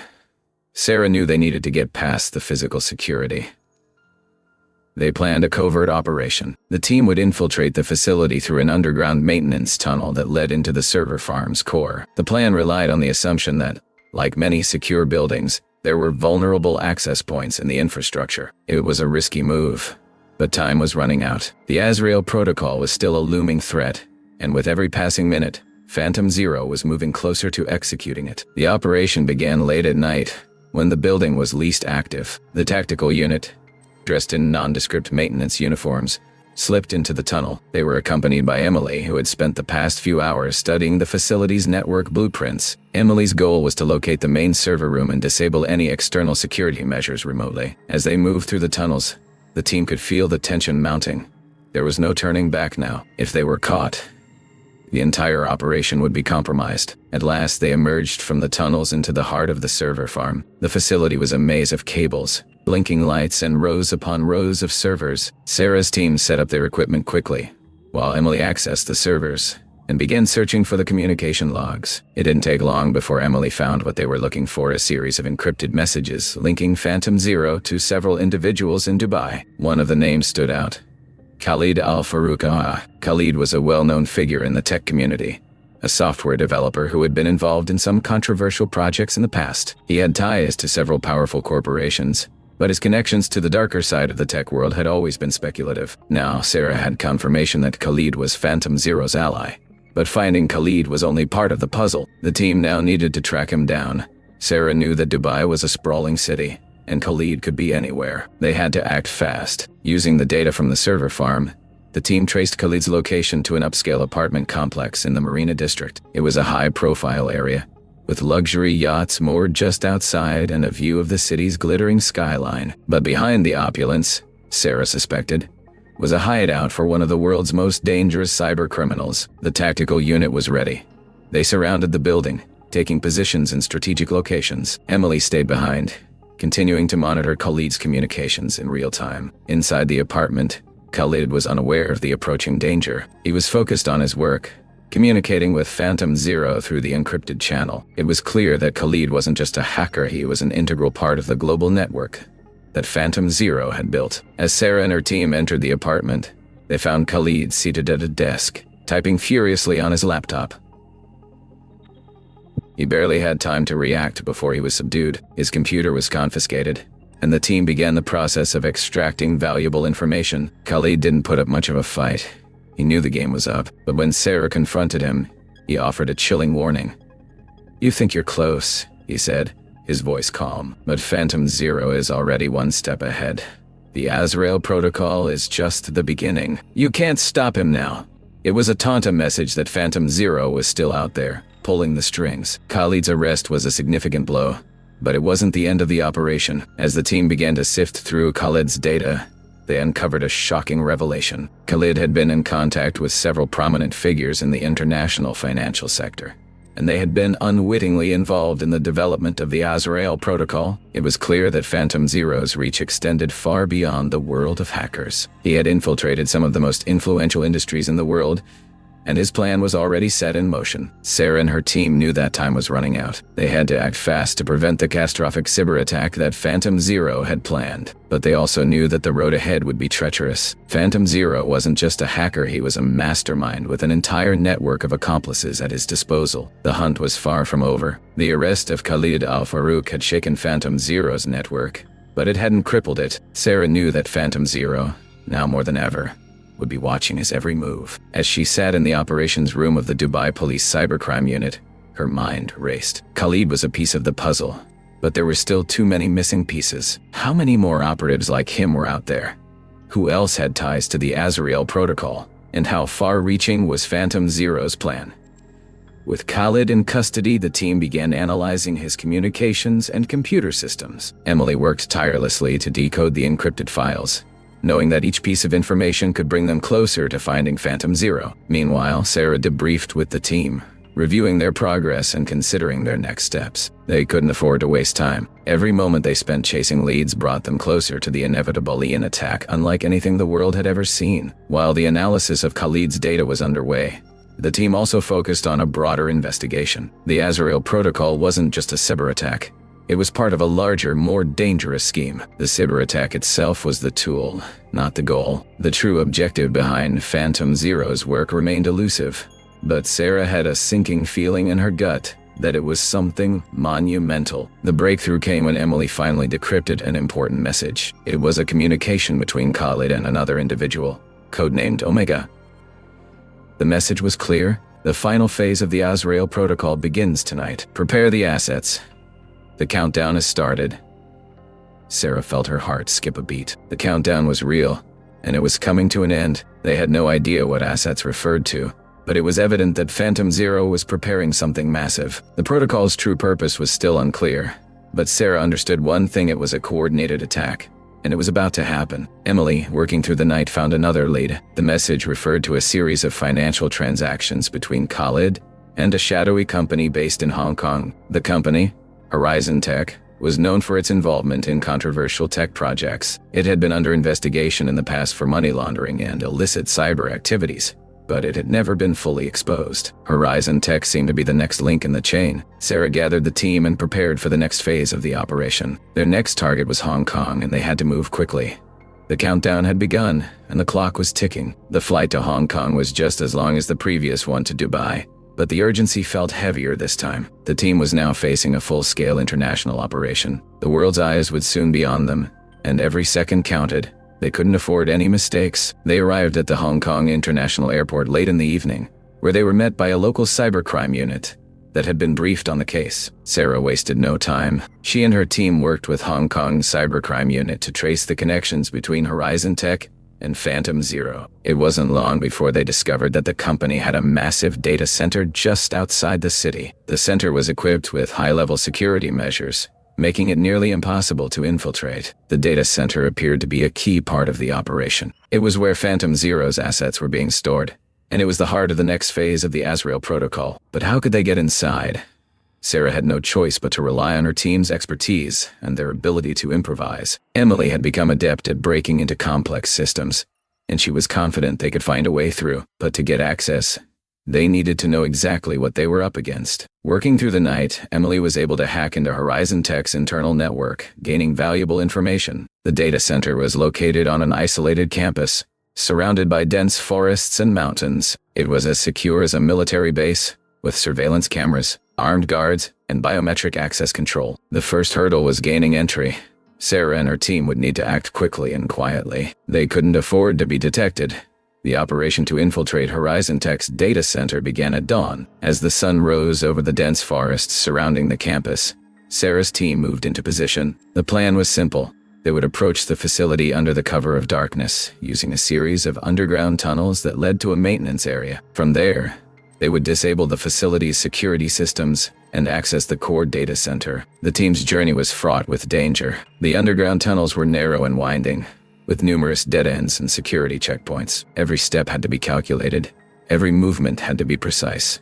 Sarah knew they needed to get past the physical security. They planned a covert operation. The team would infiltrate the facility through an underground maintenance tunnel that led into the server farm's core. The plan relied on the assumption that, like many secure buildings, there were vulnerable access points in the infrastructure. It was a risky move, but time was running out. The Azrael protocol was still a looming threat, and with every passing minute, Phantom Zero was moving closer to executing it. The operation began late at night, when the building was least active. The tactical unit, dressed in nondescript maintenance uniforms, slipped into the tunnel. They were accompanied by Emily, who had spent the past few hours studying the facility's network blueprints. Emily's goal was to locate the main server room and disable any external security measures remotely. As they moved through the tunnels, the team could feel the tension mounting. There was no turning back now. If they were caught, the entire operation would be compromised. At last, they emerged from the tunnels into the heart of the server farm. The facility was a maze of cables, blinking lights, and rows upon rows of servers. Sarah's team set up their equipment quickly, while Emily accessed the servers and began searching for the communication logs. It didn't take long before Emily found what they were looking for: a series of encrypted messages linking Phantom Zero to several individuals in Dubai. One of the names stood out: Khalid Al-Farouq. Khalid was a well-known figure in the tech community, a software developer who had been involved in some controversial projects in the past. He had ties to several powerful corporations, but his connections to the darker side of the tech world had always been speculative. Now, Sarah had confirmation that Khalid was Phantom Zero's ally, but finding Khalid was only part of the puzzle. The team now needed to track him down, Sarah knew that Dubai was a sprawling city, and Khalid could be anywhere. They had to act fast. Using the data from the server farm, the team traced Khalid's location to an upscale apartment complex in the Marina district. It was a high-profile area, with luxury yachts moored just outside and a view of the city's glittering skyline. But behind the opulence, Sarah suspected, was a hideout for one of the world's most dangerous cyber criminals. The tactical unit was ready. They surrounded the building, taking positions in strategic locations. Emily stayed behind, continuing to monitor Khalid's communications in real time. Inside the apartment, Khalid was unaware of the approaching danger. He was focused on his work, communicating with Phantom Zero through the encrypted channel. It was clear that Khalid wasn't just a hacker, he was an integral part of the global network that Phantom Zero had built. As Sarah and her team entered the apartment, they found Khalid seated at a desk, typing furiously on his laptop. He barely had time to react before he was subdued. His computer was confiscated, and the team began the process of extracting valuable information. Khalid didn't put up much of a fight. He knew the game was up, but when Sarah confronted him, he offered a chilling warning. "You think you're close," he said, his voice calm, "but Phantom Zero is already one step ahead. The Azrael protocol is just the beginning. You can't stop him now." It was a taunt message that Phantom Zero was still out there, pulling the strings. Khalid's arrest was a significant blow, but it wasn't the end of the operation. As the team began to sift through Khalid's data, they uncovered a shocking revelation. Khalid had been in contact with several prominent figures in the international financial sector, and they had been unwittingly involved in the development of the Azrael protocol. It was clear that Phantom Zero's reach extended far beyond the world of hackers. He had infiltrated some of the most influential industries in the world, and his plan was already set in motion. Sarah and her team knew that time was running out. They had to act fast to prevent the catastrophic cyberattack that Phantom Zero had planned. But they also knew that the road ahead would be treacherous. Phantom Zero wasn't just a hacker, he was a mastermind with an entire network of accomplices at his disposal. The hunt was far from over. The arrest of Khalid Al-Farouk had shaken Phantom Zero's network, but it hadn't crippled it. Sarah knew that Phantom Zero, now more than ever, would be watching his every move. As she sat in the operations room of the Dubai Police Cybercrime Unit, her mind raced. Khalid was a piece of the puzzle, but there were still too many missing pieces. How many more operatives like him were out there? Who else had ties to the Azrael protocol? And how far-reaching was Phantom Zero's plan? With Khalid in custody, the team began analyzing his communications and computer systems. Emily worked tirelessly to decode the encrypted files, knowing that each piece of information could bring them closer to finding Phantom Zero. Meanwhile, Sarah debriefed with the team, reviewing their progress and considering their next steps. They couldn't afford to waste time. Every moment they spent chasing leads brought them closer to the inevitable Ian attack, unlike anything the world had ever seen. While the analysis of Khalid's data was underway, the team also focused on a broader investigation. The Azrael protocol wasn't just a cyberattack. It was part of a larger, more dangerous scheme. The cyberattack itself was the tool, not the goal. The true objective behind Phantom Zero's work remained elusive, but Sarah had a sinking feeling in her gut that it was something monumental. The breakthrough came when Emily finally decrypted an important message. It was a communication between Khalid and another individual, codenamed Omega. The message was clear: the final phase of the Azrael protocol begins tonight. Prepare the assets. The countdown has started. Sarah felt her heart skip a beat. The countdown was real, and it was coming to an end. They had no idea what assets referred to, but it was evident that Phantom Zero was preparing something massive. The protocol's true purpose was still unclear, but Sarah understood one thing: it was a coordinated attack, and it was about to happen. Emily, working through the night, found another lead. The message referred to a series of financial transactions between Khalid and a shadowy company based in Hong Kong. The company, Horizon Tech, was known for its involvement in controversial tech projects. It had been under investigation in the past for money laundering and illicit cyber activities, but it had never been fully exposed. Horizon Tech seemed to be the next link in the chain. Sarah gathered the team and prepared for the next phase of the operation. Their next target was Hong Kong, and they had to move quickly. The countdown had begun, and the clock was ticking. The flight to Hong Kong was just as long as the previous one to Dubai, but the urgency felt heavier this time. The team was now facing a full-scale international operation. The world's eyes would soon be on them, and every second counted. They couldn't afford any mistakes. They arrived at the Hong Kong International Airport late in the evening, where they were met by a local cybercrime unit. that had been briefed on the case. Sarah wasted no time. She and her team worked with Hong Kong's cybercrime unit to trace the connections between Horizon Tech and Phantom Zero. It wasn't long before they discovered that the company had a massive data center just outside the city. The center was equipped with high-level security measures, making it nearly impossible to infiltrate. The data center appeared to be a key part of the operation. It was where Phantom Zero's assets were being stored, and it was the heart of the next phase of the Azrael protocol. But how could they get inside? Sarah had no choice but to rely on her team's expertise and their ability to improvise. Emily had become adept at breaking into complex systems, and she was confident they could find a way through. But to get access, they needed to know exactly what they were up against. Working through the night, Emily was able to hack into Horizon Tech's internal network, gaining valuable information. The data center was located on an isolated campus, surrounded by dense forests and mountains. It was as secure as a military base, with surveillance cameras, armed guards, and biometric access control. The first hurdle was gaining entry. Sarah and her team would need to act quickly and quietly. They couldn't afford to be detected. The operation to infiltrate Horizon Tech's data center began at dawn. As the sun rose over the dense forests surrounding the campus, Sarah's team moved into position. The plan was simple. They would approach the facility under the cover of darkness, using a series of underground tunnels that led to a maintenance area. From there, they would disable the facility's security systems and access the core data center. The team's journey was fraught with danger. The underground tunnels were narrow and winding, with numerous dead ends and security checkpoints. Every step had to be calculated. Every movement had to be precise.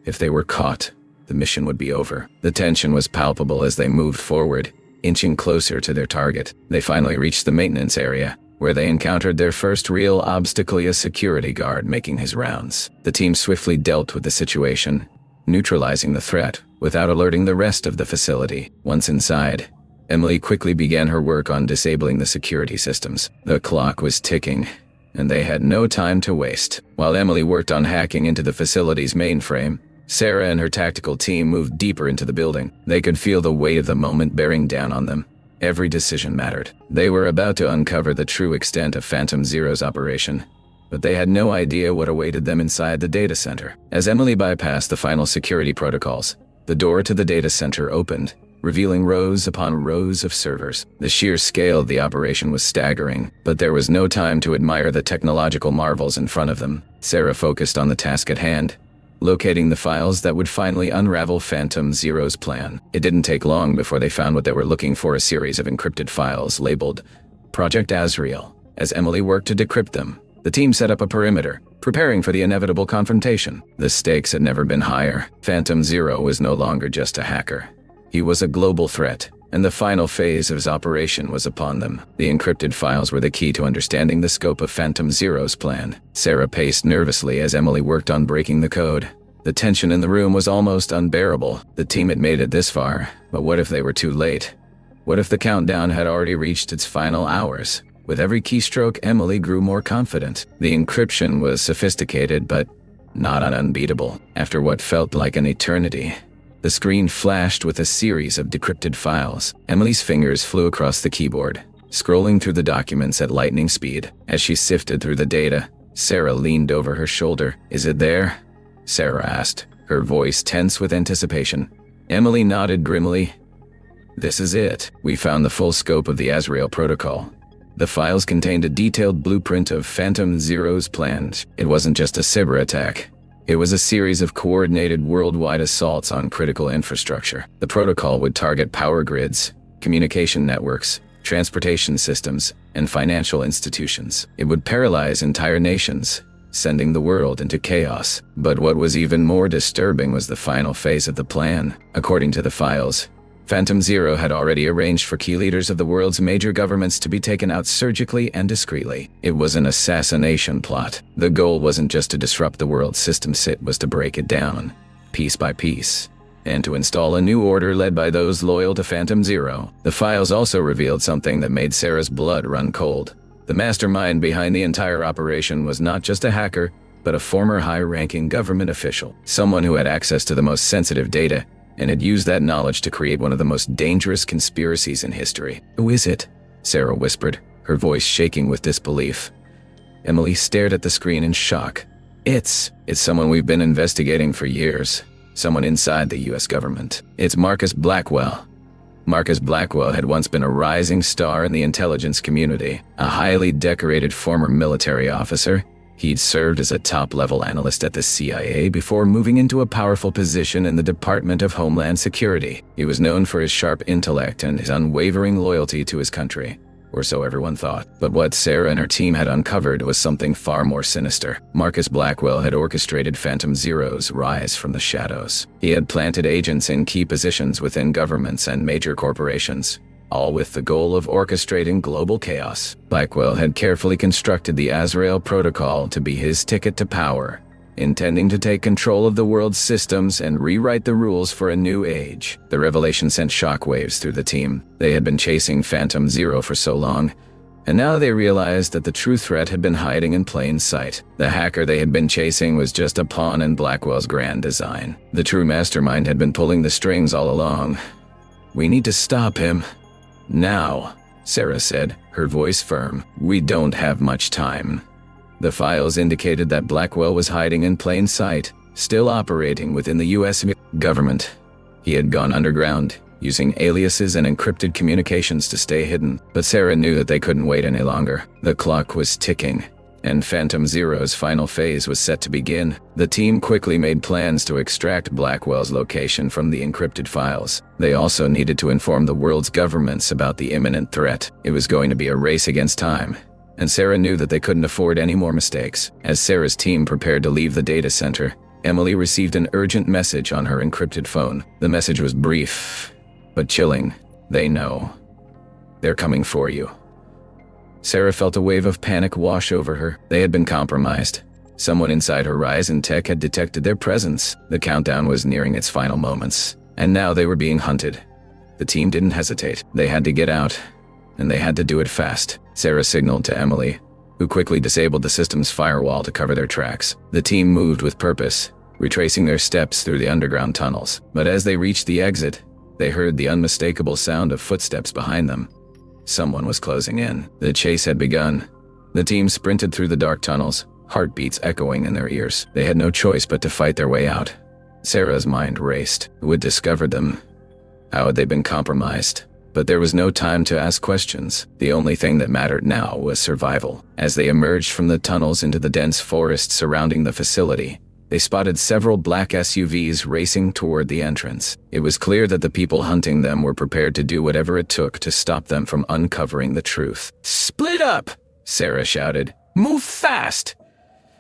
If they were caught, the mission would be over. The tension was palpable as they moved forward, inching closer to their target. They finally reached the maintenance area, where they encountered their first real obstacle: a security guard making his rounds. The team swiftly dealt with the situation, neutralizing the threat without alerting the rest of the facility. Once inside, Emily quickly began her work on disabling the security systems. The clock was ticking, and they had no time to waste. While Emily worked on hacking into the facility's mainframe, Sarah and her tactical team moved deeper into the building. They could feel the weight of the moment bearing down on them. Every decision mattered. They were about to uncover the true extent of Phantom Zero's operation, but they had no idea what awaited them inside the data center. As Emily bypassed the final security protocols, the door to the data center opened, revealing rows upon rows of servers. The sheer scale of the operation was staggering, but there was no time to admire the technological marvels in front of them. Sarah focused on the task at hand, locating the files that would finally unravel Phantom Zero's plan. It didn't take long before they found what they were looking for: a series of encrypted files labeled Project Azrael. As Emily worked to decrypt them, the team set up a perimeter, preparing for the inevitable confrontation. The stakes had never been higher. Phantom Zero was no longer just a hacker. He was a global threat, and the final phase of his operation was upon them. The encrypted files were the key to understanding the scope of Phantom Zero's plan. Sarah paced nervously as Emily worked on breaking the code. The tension in the room was almost unbearable. The team had made it this far, but what if they were too late? What if the countdown had already reached its final hours? With every keystroke, Emily grew more confident. The encryption was sophisticated, but not unbeatable. After what felt like an eternity, the screen flashed with a series of decrypted files. Emily's fingers flew across the keyboard, scrolling through the documents at lightning speed. As she sifted through the data, Sarah leaned over her shoulder. "Is it there?" Sarah asked, her voice tense with anticipation. Emily nodded grimly. "This is it. We found the full scope of the Azrael protocol." The files contained a detailed blueprint of Phantom Zero's plans. It wasn't just a cyberattack. It was a series of coordinated worldwide assaults on critical infrastructure. The protocol would target power grids, communication networks, transportation systems, and financial institutions. It would paralyze entire nations, sending the world into chaos. But what was even more disturbing was the final phase of the plan. According to the files, Phantom Zero had already arranged for key leaders of the world's major governments to be taken out surgically and discreetly. It was an assassination plot. The goal wasn't just to disrupt the world's system, it was to break it down, piece by piece, and to install a new order led by those loyal to Phantom Zero. The files also revealed something that made Sarah's blood run cold. The mastermind behind the entire operation was not just a hacker, but a former high-ranking government official, someone who had access to the most sensitive data and had used that knowledge to create one of the most dangerous conspiracies in history. "Who is it?" Sarah whispered, her voice shaking with disbelief. Emily stared at the screen in shock. It's someone we've been investigating for years. someone inside the US government. It's Marcus Blackwell. Marcus Blackwell had once been a rising star in the intelligence community, a highly decorated former military officer. He'd served as a top-level analyst at the CIA before moving into a powerful position in the Department of Homeland Security. He was known for his sharp intellect and his unwavering loyalty to his country, or so everyone thought. But what Sarah and her team had uncovered was something far more sinister. Marcus Blackwell had orchestrated Phantom Zero's rise from the shadows. He had planted agents in key positions within governments and major corporations, all with the goal of orchestrating global chaos. Blackwell had carefully constructed the Azrael Protocol to be his ticket to power, intending to take control of the world's systems and rewrite the rules for a new age. The revelation sent shockwaves through the team. They had been chasing Phantom Zero for so long, and now they realized that the true threat had been hiding in plain sight. The hacker they had been chasing was just a pawn in Blackwell's grand design. The true mastermind had been pulling the strings all along. "We need to stop him. Now," Sarah said, her voice firm. "We don't have much time." The files indicated that Blackwell was hiding in plain sight, still operating within the US government. He had gone underground, using aliases and encrypted communications to stay hidden. But Sarah knew that they couldn't wait any longer. The clock was ticking, and Phantom Zero's final phase was set to begin. The team quickly made plans to extract Blackwell's location from the encrypted files. They also needed to inform the world's governments about the imminent threat. It was going to be a race against time, and Sarah knew that they couldn't afford any more mistakes. As Sarah's team prepared to leave the data center, Emily received an urgent message on her encrypted phone. The message was brief, but chilling. "They know. They're coming for you." Sarah felt a wave of panic wash over her. They had been compromised. Someone inside Horizon Tech had detected their presence. The countdown was nearing its final moments, and now they were being hunted. The team didn't hesitate. They had to get out, and they had to do it fast. Sarah signaled to Emily, who quickly disabled the system's firewall to cover their tracks. The team moved with purpose, retracing their steps through the underground tunnels. But as they reached the exit, they heard the unmistakable sound of footsteps behind them. Someone was closing in. The chase had begun. The team sprinted through the dark tunnels, heartbeats echoing in their ears. They had no choice but to fight their way out. Sarah's mind raced. Who had discovered them? How had they been compromised? But there was no time to ask questions. The only thing that mattered now was survival. As they emerged from the tunnels into the dense forest surrounding the facility, they spotted several black SUVs racing toward the entrance. It was clear that the people hunting them were prepared to do whatever it took to stop them from uncovering the truth. "Split up!" Sarah shouted. "Move fast!"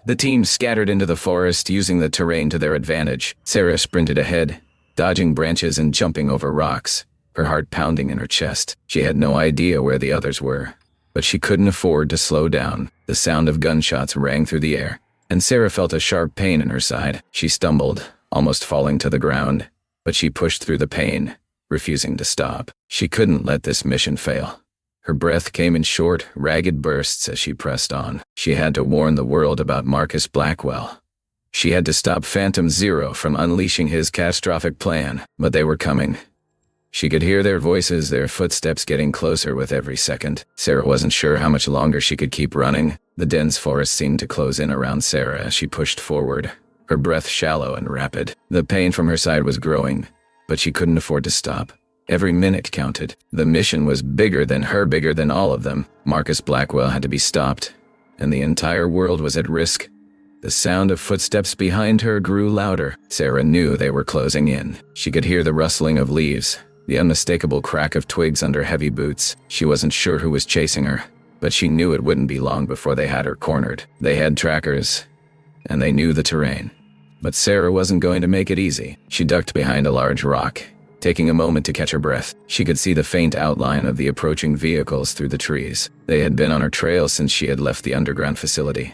The team scattered into the forest, using the terrain to their advantage. Sarah sprinted ahead, dodging branches and jumping over rocks, her heart pounding in her chest. She had no idea where the others were, but she couldn't afford to slow down. The sound of gunshots rang through the air, and Sarah felt a sharp pain in her side. She stumbled, almost falling to the ground, but she pushed through the pain, refusing to stop. She couldn't let this mission fail. Her breath came in short, ragged bursts as she pressed on. She had to warn the world about Marcus Blackwell. She had to stop Phantom Zero from unleashing his catastrophic plan, but they were coming. She could hear their voices, their footsteps getting closer with every second. Sarah wasn't sure how much longer she could keep running. The dense forest seemed to close in around Sarah as she pushed forward, her breath shallow and rapid. The pain from her side was growing, but she couldn't afford to stop. Every minute counted. The mission was bigger than her, bigger than all of them. Marcus Blackwell had to be stopped, and the entire world was at risk. The sound of footsteps behind her grew louder. Sarah knew they were closing in. She could hear the rustling of leaves, the unmistakable crack of twigs under heavy boots. She wasn't sure who was chasing her, but she knew it wouldn't be long before they had her cornered. They had trackers, and they knew the terrain. But Sarah wasn't going to make it easy. She ducked behind a large rock, taking a moment to catch her breath. She could see the faint outline of the approaching vehicles through the trees. They had been on her trail since she had left the underground facility,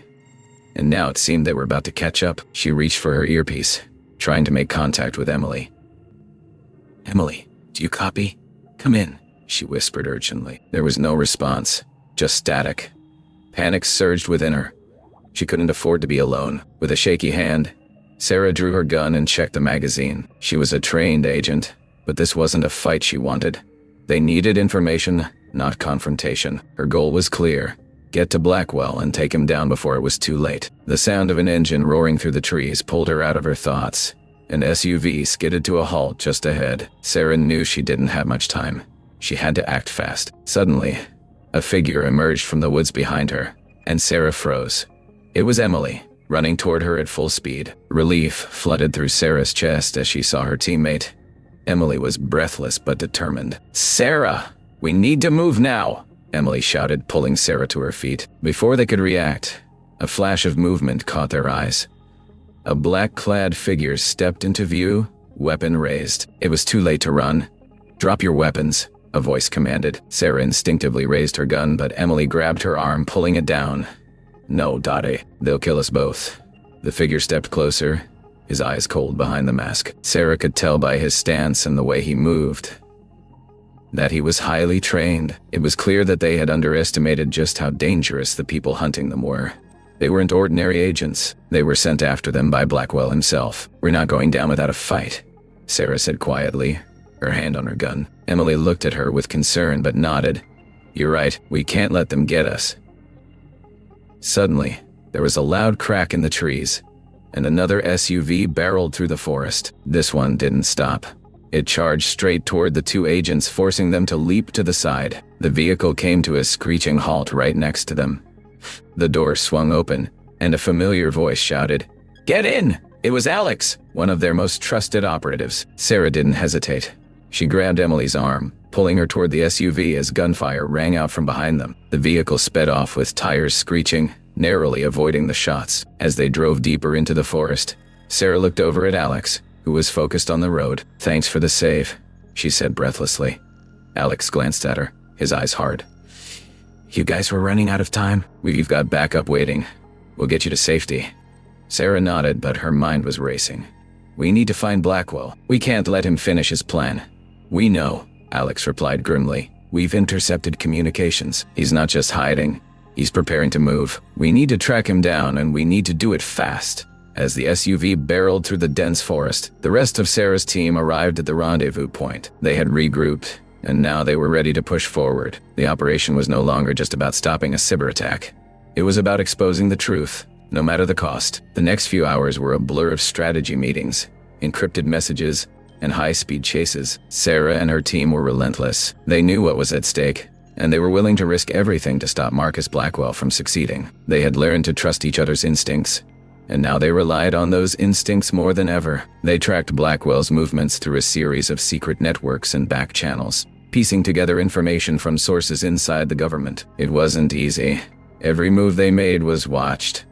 and now it seemed they were about to catch up. She reached for her earpiece, trying to make contact with Emily. "Emily, do you copy? Come in," she whispered urgently. There was no response, just static. Panic surged within her. She couldn't afford to be alone. With a shaky hand, Sarah drew her gun and checked the magazine. She was a trained agent, but this wasn't a fight she wanted. They needed information, not confrontation. Her goal was clear: get to Blackwell and take him down before it was too late. The sound of an engine roaring through the trees pulled her out of her thoughts, An SUV skidded to a halt just ahead. Sarah knew she didn't have much time. She had to act fast. Suddenly, a figure emerged from the woods behind her, and Sarah froze. It was Emily, running toward her at full speed. Relief flooded through Sarah's chest as she saw her teammate. Emily was breathless but determined. "Sarah, we need to move now!" Emily shouted, pulling Sarah to her feet. Before they could react, a flash of movement caught their eyes. A black-clad figure stepped into view, weapon raised. It was too late to run. "Drop your weapons," a voice commanded. Sarah instinctively raised her gun, but Emily grabbed her arm, pulling it down. "No, Dottie, they'll kill us both." The figure stepped closer, his eyes cold behind the mask. Sarah could tell by his stance and the way he moved that he was highly trained. It was clear that they had underestimated just how dangerous the people hunting them were. They weren't ordinary agents. They were sent after them by Blackwell himself. "We're not going down without a fight," Sarah said quietly, her hand on her gun. Emily looked at her with concern but nodded. "You're right, we can't let them get us." Suddenly, there was a loud crack in the trees, and another SUV barreled through the forest. This one didn't stop. It charged straight toward the two agents, forcing them to leap to the side. The vehicle came to a screeching halt right next to them. The door swung open, and a familiar voice shouted, "Get in!" It was Alex, one of their most trusted operatives. Sarah didn't hesitate. She grabbed Emily's arm, pulling her toward the SUV as gunfire rang out from behind them. The vehicle sped off with tires screeching, narrowly avoiding the shots. As they drove deeper into the forest, Sarah looked over at Alex, who was focused on the road. "Thanks for the save," she said breathlessly. Alex glanced at her, his eyes hard. "You guys were running out of time? We've got backup waiting. We'll get you to safety." Sarah nodded, but her mind was racing. "We need to find Blackwell. We can't let him finish his plan." "We know," Alex replied grimly. "We've intercepted communications. He's not just hiding. He's preparing to move. We need to track him down, and we need to do it fast." As the SUV barreled through the dense forest, the rest of Sarah's team arrived at the rendezvous point. They had regrouped, and now they were ready to push forward. The operation was no longer just about stopping a cyberattack. It was about exposing the truth, no matter the cost. The next few hours were a blur of strategy meetings, encrypted messages, and high-speed chases. Sarah and her team were relentless. They knew what was at stake, and they were willing to risk everything to stop Marcus Blackwell from succeeding. They had learned to trust each other's instincts, and now they relied on those instincts more than ever. They tracked Blackwell's movements through a series of secret networks and back channels, piecing together information from sources inside the government. It wasn't easy. Every move they made was watched.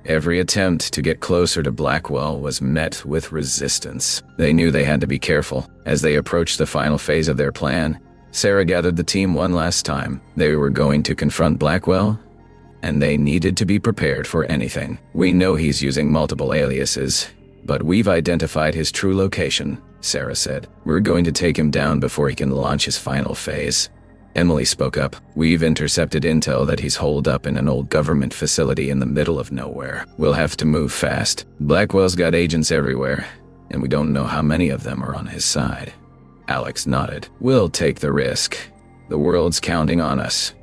Every attempt to get closer to Blackwell was met with resistance. They knew they had to be careful. As they approached the final phase of their plan, Sarah gathered the team one last time. They were going to confront Blackwell, and they needed to be prepared for anything. "We know he's using multiple aliases, but we've identified his true location," Sarah said. "We're going to take him down before he can launch his final phase." Emily spoke up. "We've intercepted intel that he's holed up in an old government facility in the middle of nowhere. We'll have to move fast. Blackwell's got agents everywhere, and we don't know how many of them are on his side." Alex nodded. "We'll take the risk. The world's counting on us."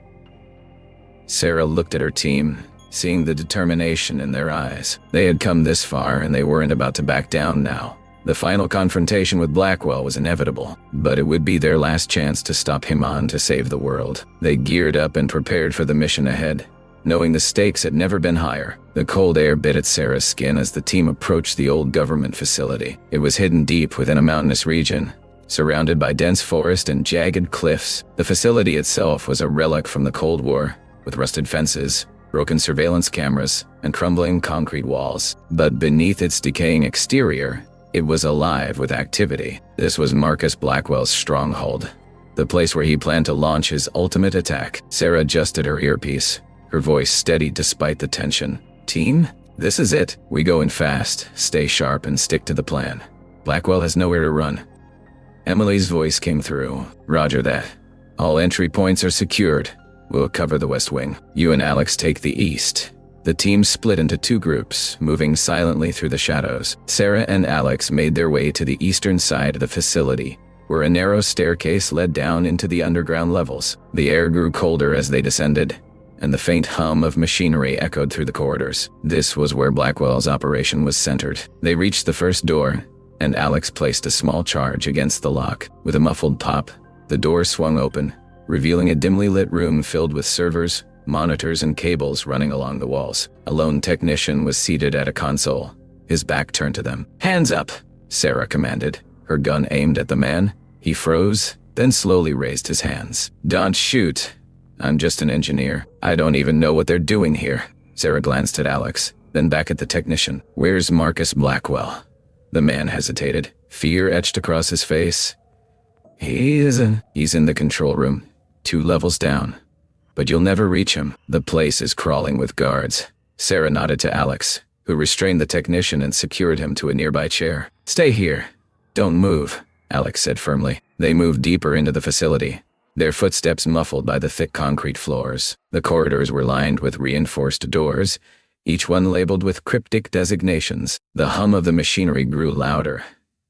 Sarah looked at her team, seeing the determination in their eyes. They had come this far, and they weren't about to back down now. The final confrontation with Blackwell was inevitable, but it would be their last chance to stop him on to save the world. They geared up and prepared for the mission ahead, knowing the stakes had never been higher. The cold air bit at Sarah's skin as the team approached the old government facility. It was hidden deep within a mountainous region, surrounded by dense forest and jagged cliffs. The facility itself was a relic from the Cold War, with rusted fences, broken surveillance cameras, and crumbling concrete walls. But beneath its decaying exterior, it was alive with activity. This was Marcus Blackwell's stronghold, the place where he planned to launch his ultimate attack. Sarah adjusted her earpiece, her voice steady despite the tension. "Team, this is it. We go in fast, stay sharp, and stick to the plan. Blackwell has nowhere to run." Emily's voice came through. "Roger that. All entry points are secured. We'll cover the west wing. You and Alex take the east." The team split into two groups, moving silently through the shadows. Sarah and Alex made their way to the eastern side of the facility, where a narrow staircase led down into the underground levels. The air grew colder as they descended, and the faint hum of machinery echoed through the corridors. This was where Blackwell's operation was centered. They reached the first door, and Alex placed a small charge against the lock. With a muffled pop, the door swung open, revealing a dimly lit room filled with servers, monitors, and cables running along the walls. A lone technician was seated at a console, his back turned to them. "Hands up," Sarah commanded, her gun aimed at the man. He froze, then slowly raised his hands. "Don't shoot. I'm just an engineer. I don't even know what they're doing here." Sarah glanced at Alex, then back at the technician. "Where's Marcus Blackwell?" The man hesitated, fear etched across his face. He's in the control room, 2 levels down. But you'll never reach him. The place is crawling with guards." Sarah nodded to Alex, who restrained the technician and secured him to a nearby chair. "Stay here. Don't move," Alex said firmly. They moved deeper into the facility, their footsteps muffled by the thick concrete floors. The corridors were lined with reinforced doors, each one labeled with cryptic designations. The hum of the machinery grew louder,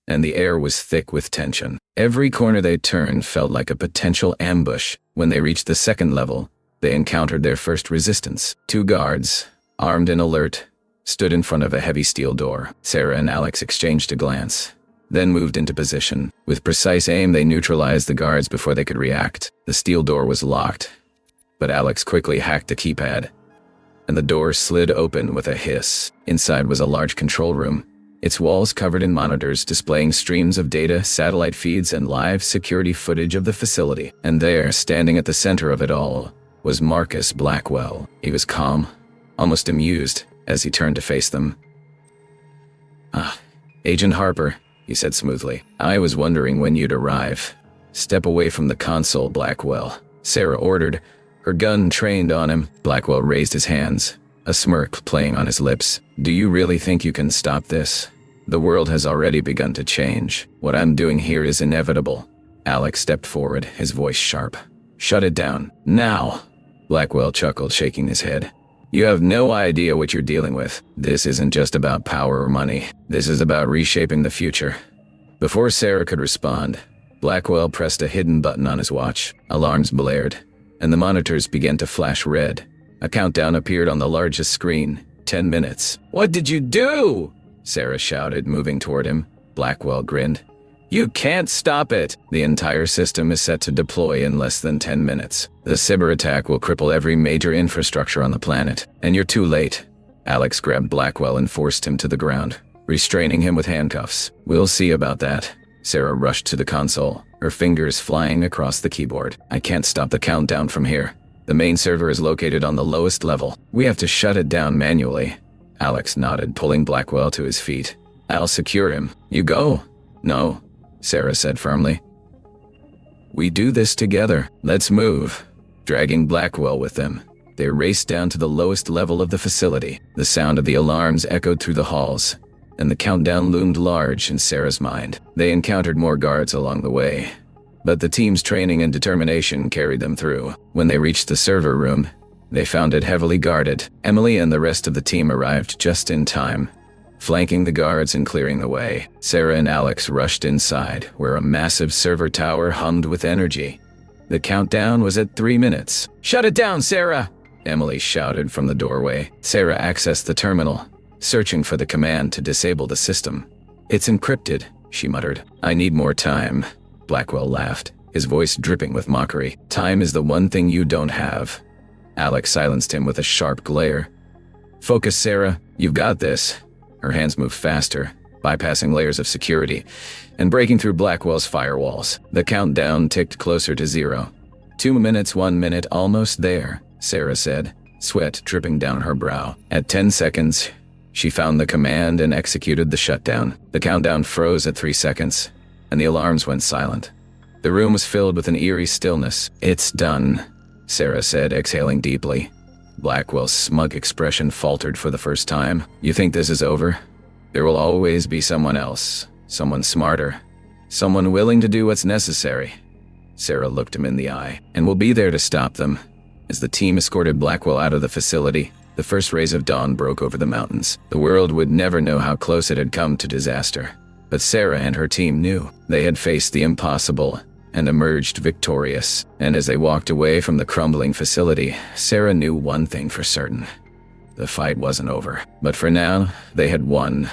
and the air was thick with tension. Every corner they turned felt like a potential ambush. When they reached the 2nd level, they encountered their first resistance. 2 guards, armed and alert, stood in front of a heavy steel door. Sarah and Alex exchanged a glance, then moved into position. With precise aim, they neutralized the guards before they could react. The steel door was locked, but Alex quickly hacked the keypad, and the door slid open with a hiss. Inside was a large control room, its walls covered in monitors displaying streams of data, satellite feeds, and live security footage of the facility. And there, standing at the center of it all, was Marcus Blackwell. He was calm, almost amused, as he turned to face them. Agent Harper," he said smoothly. "I was wondering when you'd arrive." "Step away from the console, Blackwell," Sarah ordered, her gun trained on him. Blackwell raised his hands, a smirk playing on his lips. "Do you really think you can stop this? The world has already begun to change. What I'm doing here is inevitable." Alex stepped forward, his voice sharp. "Shut it down, now." Blackwell chuckled, shaking his head. "You have no idea what you're dealing with. This isn't just about power or money. This is about reshaping the future." Before Sarah could respond, Blackwell pressed a hidden button on his watch. Alarms blared, and the monitors began to flash red. A countdown appeared on the largest screen. 10 minutes. "What did you do?" Sarah shouted, moving toward him. Blackwell grinned. "You can't stop it. The entire system is set to deploy in less than 10 minutes. The cyberattack will cripple every major infrastructure on the planet, and you're too late." Alex grabbed Blackwell and forced him to the ground, restraining him with handcuffs. "We'll see about that." Sarah rushed to the console, her fingers flying across the keyboard. "I can't stop the countdown from here. The main server is located on the lowest level. We have to shut it down manually." Alex nodded, pulling Blackwell to his feet. "I'll secure him. You go." "No," Sarah said firmly. "We do this together. Let's move." Dragging Blackwell with them, they raced down to the lowest level of the facility. The sound of the alarms echoed through the halls, and the countdown loomed large in Sarah's mind. They encountered more guards along the way, but the team's training and determination carried them through. When they reached the server room, they found it heavily guarded. Emily and the rest of the team arrived just in time, flanking the guards and clearing the way. Sarah and Alex rushed inside, where a massive server tower hummed with energy. The countdown was at 3 minutes. "Shut it down, Sarah!" Emily shouted from the doorway. Sarah accessed the terminal, searching for the command to disable the system. "It's encrypted," she muttered. "I need more time." Blackwell laughed, his voice dripping with mockery. "Time is the one thing you don't have." Alex silenced him with a sharp glare. "Focus, Sarah. You've got this." Her hands moved faster, bypassing layers of security and breaking through Blackwell's firewalls. The countdown ticked closer to 0. 2 minutes, 1 minute, almost there, Sarah said, sweat dripping down her brow. At 10 seconds, she found the command and executed the shutdown. The countdown froze at 3 seconds, and the alarms went silent. The room was filled with an eerie stillness. "It's done," Sarah said, exhaling deeply. Blackwell's smug expression faltered for the first time. "You think this is over? There will always be someone else, someone smarter, someone willing to do what's necessary." Sarah looked him in the eye. "And we'll be there to stop them." As the team escorted Blackwell out of the facility, the first rays of dawn broke over the mountains. The world would never know how close it had come to disaster. But Sarah and her team knew. They had faced the impossible and emerged victorious. And as they walked away from the crumbling facility, Sarah knew one thing for certain. The fight wasn't over. But for now, they had won.